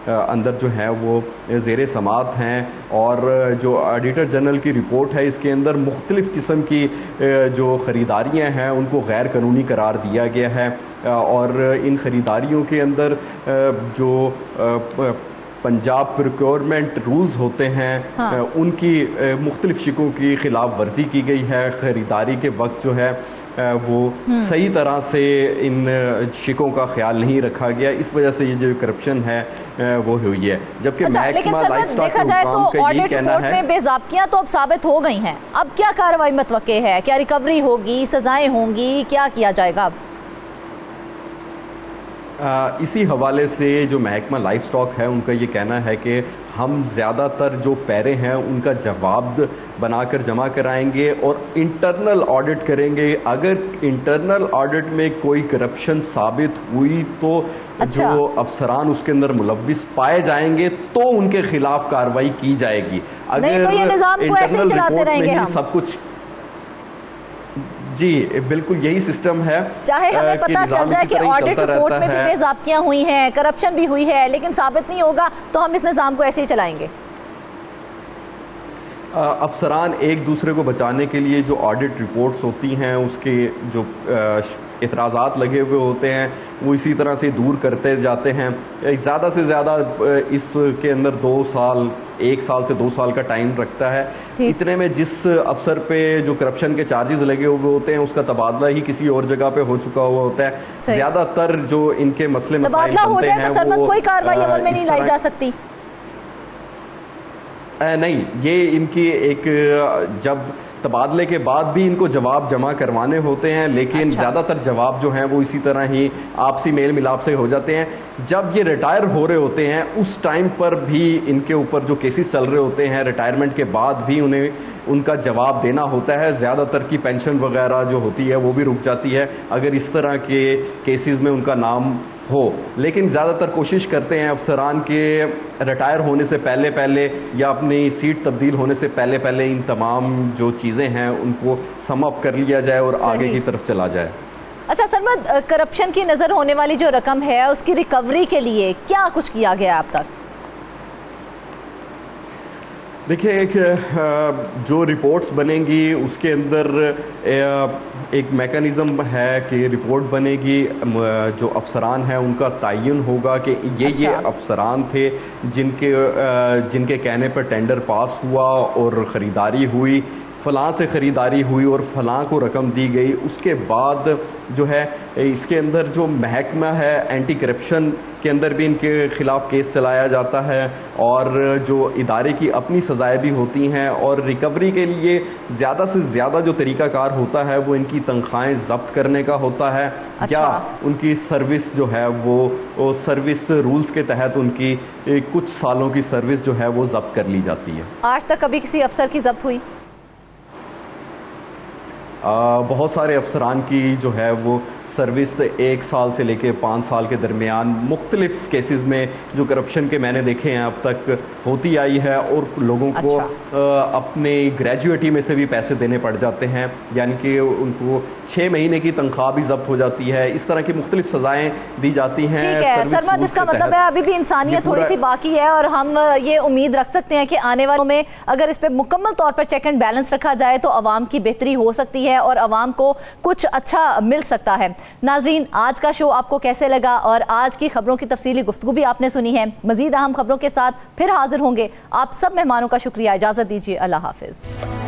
अंदर जो है वो ज़ेरे समात हैं और जो ऑडिटर जनरल की रिपोर्ट है इसके अंदर मुख्तलिफ़ किस्म की जो ख़रीदारियाँ हैं उनको गैर कानूनी करार दिया गया है और इन ख़रीदारियों के अंदर जो पंजाब प्रोक्योरमेंट रूल्स होते हैं, हाँ। उनकी मुख्तलिफ शिकों की खिलाफ वर्जी की गई है। खरीदारी के वक्त जो है वो सही तरह से इन शिकों का ख्याल नहीं रखा गया, इस वजह से ये जो करप्शन है वो हुई है। जबकि लेकिन सर देखा जाए तो ऑडिट रिपोर्ट में बेज़ाब्तियां तो अब साबित हो गई हैं, अब क्या कार्रवाई मतवक्के है? क्या रिकवरी होगी, सजाएं होंगी, क्या किया जाएगा अब? इसी हवाले से जो महकमा लाइफ स्टॉक है उनका ये कहना है कि हम ज़्यादातर जो पैरे हैं उनका जवाब बनाकर जमा कराएंगे और इंटरनल ऑडिट करेंगे। अगर इंटरनल ऑडिट में कोई करप्शन साबित हुई तो जो अफसरान उसके अंदर मुलव्विस पाए जाएंगे तो उनके खिलाफ कार्रवाई की जाएगी। अगर नहीं तो ये निज़ाम को ऐसे ही चलाते रहेंगे हम सब कुछ। जी बिल्कुल यही सिस्टम है। चाहे हमें पता चल जाए कि ऑडिट रिपोर्ट में भी बेज़ाब्तियां हुई हैं, करप्शन भी हुई है, लेकिन साबित नहीं होगा तो हम इस निज़ाम को ऐसे ही चलाएंगे। अफसरान एक दूसरे को बचाने के लिए जो ऑडिट रिपोर्ट्स होती हैं उसके जो इतराज़ात लगे हुए होते हैं वो इसी तरह से दूर करते जाते हैं। ज़्यादा से ज़्यादा इसके अंदर 2 साल 1 साल से 2 साल का टाइम रखता है। इतने में जिस अफसर पे जो करप्शन के चार्जेस लगे हुए होते हैं उसका तबादला ही किसी और जगह पे हो चुका हुआ होता है। ज़्यादातर जो इनके मसले तबादला हो जाए तो सरमद कोई कार्रवाई अमल में नहीं लाई जा सकती? नहीं, ये इनकी एक जब तबादले के बाद भी इनको जवाब जमा करवाने होते हैं, लेकिन ज़्यादातर जवाब जो हैं वो इसी तरह ही आपसी मेल मिलाप से हो जाते हैं। जब ये रिटायर हो रहे होते हैं उस टाइम पर भी इनके ऊपर जो केसेस चल रहे होते हैं, रिटायरमेंट के बाद भी उन्हें उनका जवाब देना होता है। ज़्यादातर की पेंशन वगैरह जो होती है वो भी रुक जाती है अगर इस तरह के केसेस में उनका नाम हो। लेकिन ज़्यादातर कोशिश करते हैं अफसरान के रिटायर होने से पहले पहले या अपनी सीट तब्दील होने से पहले पहले इन तमाम जो चीज़ें हैं उनको सम अप कर लिया जाए और आगे की तरफ चला जाए। अच्छा सरमद, करप्शन की नज़र होने वाली जो रकम है उसकी रिकवरी के लिए क्या कुछ किया गया अब तक? देखिए, एक जो रिपोर्ट्स बनेंगी उसके अंदर एक मैकेनिज़्म है कि रिपोर्ट बनेगी, जो अफसरान हैं उनका तयन होगा कि ये अफसरान थे जिनके कहने पर टेंडर पास हुआ और ख़रीदारी हुई, फ़लाँ से ख़रीदारी हुई और फ़लाँ को रकम दी गई। उसके बाद जो है इसके अंदर जो महकमा है एंटी करप्शन के अंदर भी इनके ख़िलाफ़ केस चलाया जाता है और जो इदारे की अपनी सज़ाएँ भी होती हैं। और रिकवरी के लिए ज़्यादा से ज़्यादा जो तरीक़ाकार होता है वो इनकी तनख्वाहें ज़ब्त करने का होता है या उनकी सर्विस जो है वो सर्विस रूल्स के तहत उनकी कुछ सालों की सर्विस जो है वो ज़ब्त कर ली जाती है। आज तक कभी किसी अफसर की ज़ब्त हुई? बहुत सारे अफसरान की जो है वो सर्विस 1 साल से लेके 5 साल के दरमियान मुख्तलिफ केसेस में जो करप्शन के मैंने देखे हैं अब तक होती आई है और लोगों को अपने ग्रेजुएटी में से भी पैसे देने पड़ जाते हैं, यानी कि उनको 6 महीने की तनख्वाह भी जब्त हो जाती है। इस तरह की मुख्तलिफ सज़ाएँ दी जाती हैं। ठीक है सरमद, इसका मतलब है अभी भी इंसानियत थोड़ी सी बाकी है और हम ये उम्मीद रख सकते हैं कि आने वालों में अगर इस पर मुकम्मल तौर पर चेक एंड बैलेंस रखा जाए तो अवाम की बेहतरी हो सकती है और अवाम को कुछ अच्छा मिल सकता है। नाज़रीन, आज का शो आपको कैसे लगा और आज की खबरों की तफसीली गुफ्तगू भी आपने सुनी है। मजीद अहम खबरों के साथ फिर हाजिर होंगे। आप सब मेहमानों का शुक्रिया। इजाज़त दीजिए। अल्लाह हाफिज़।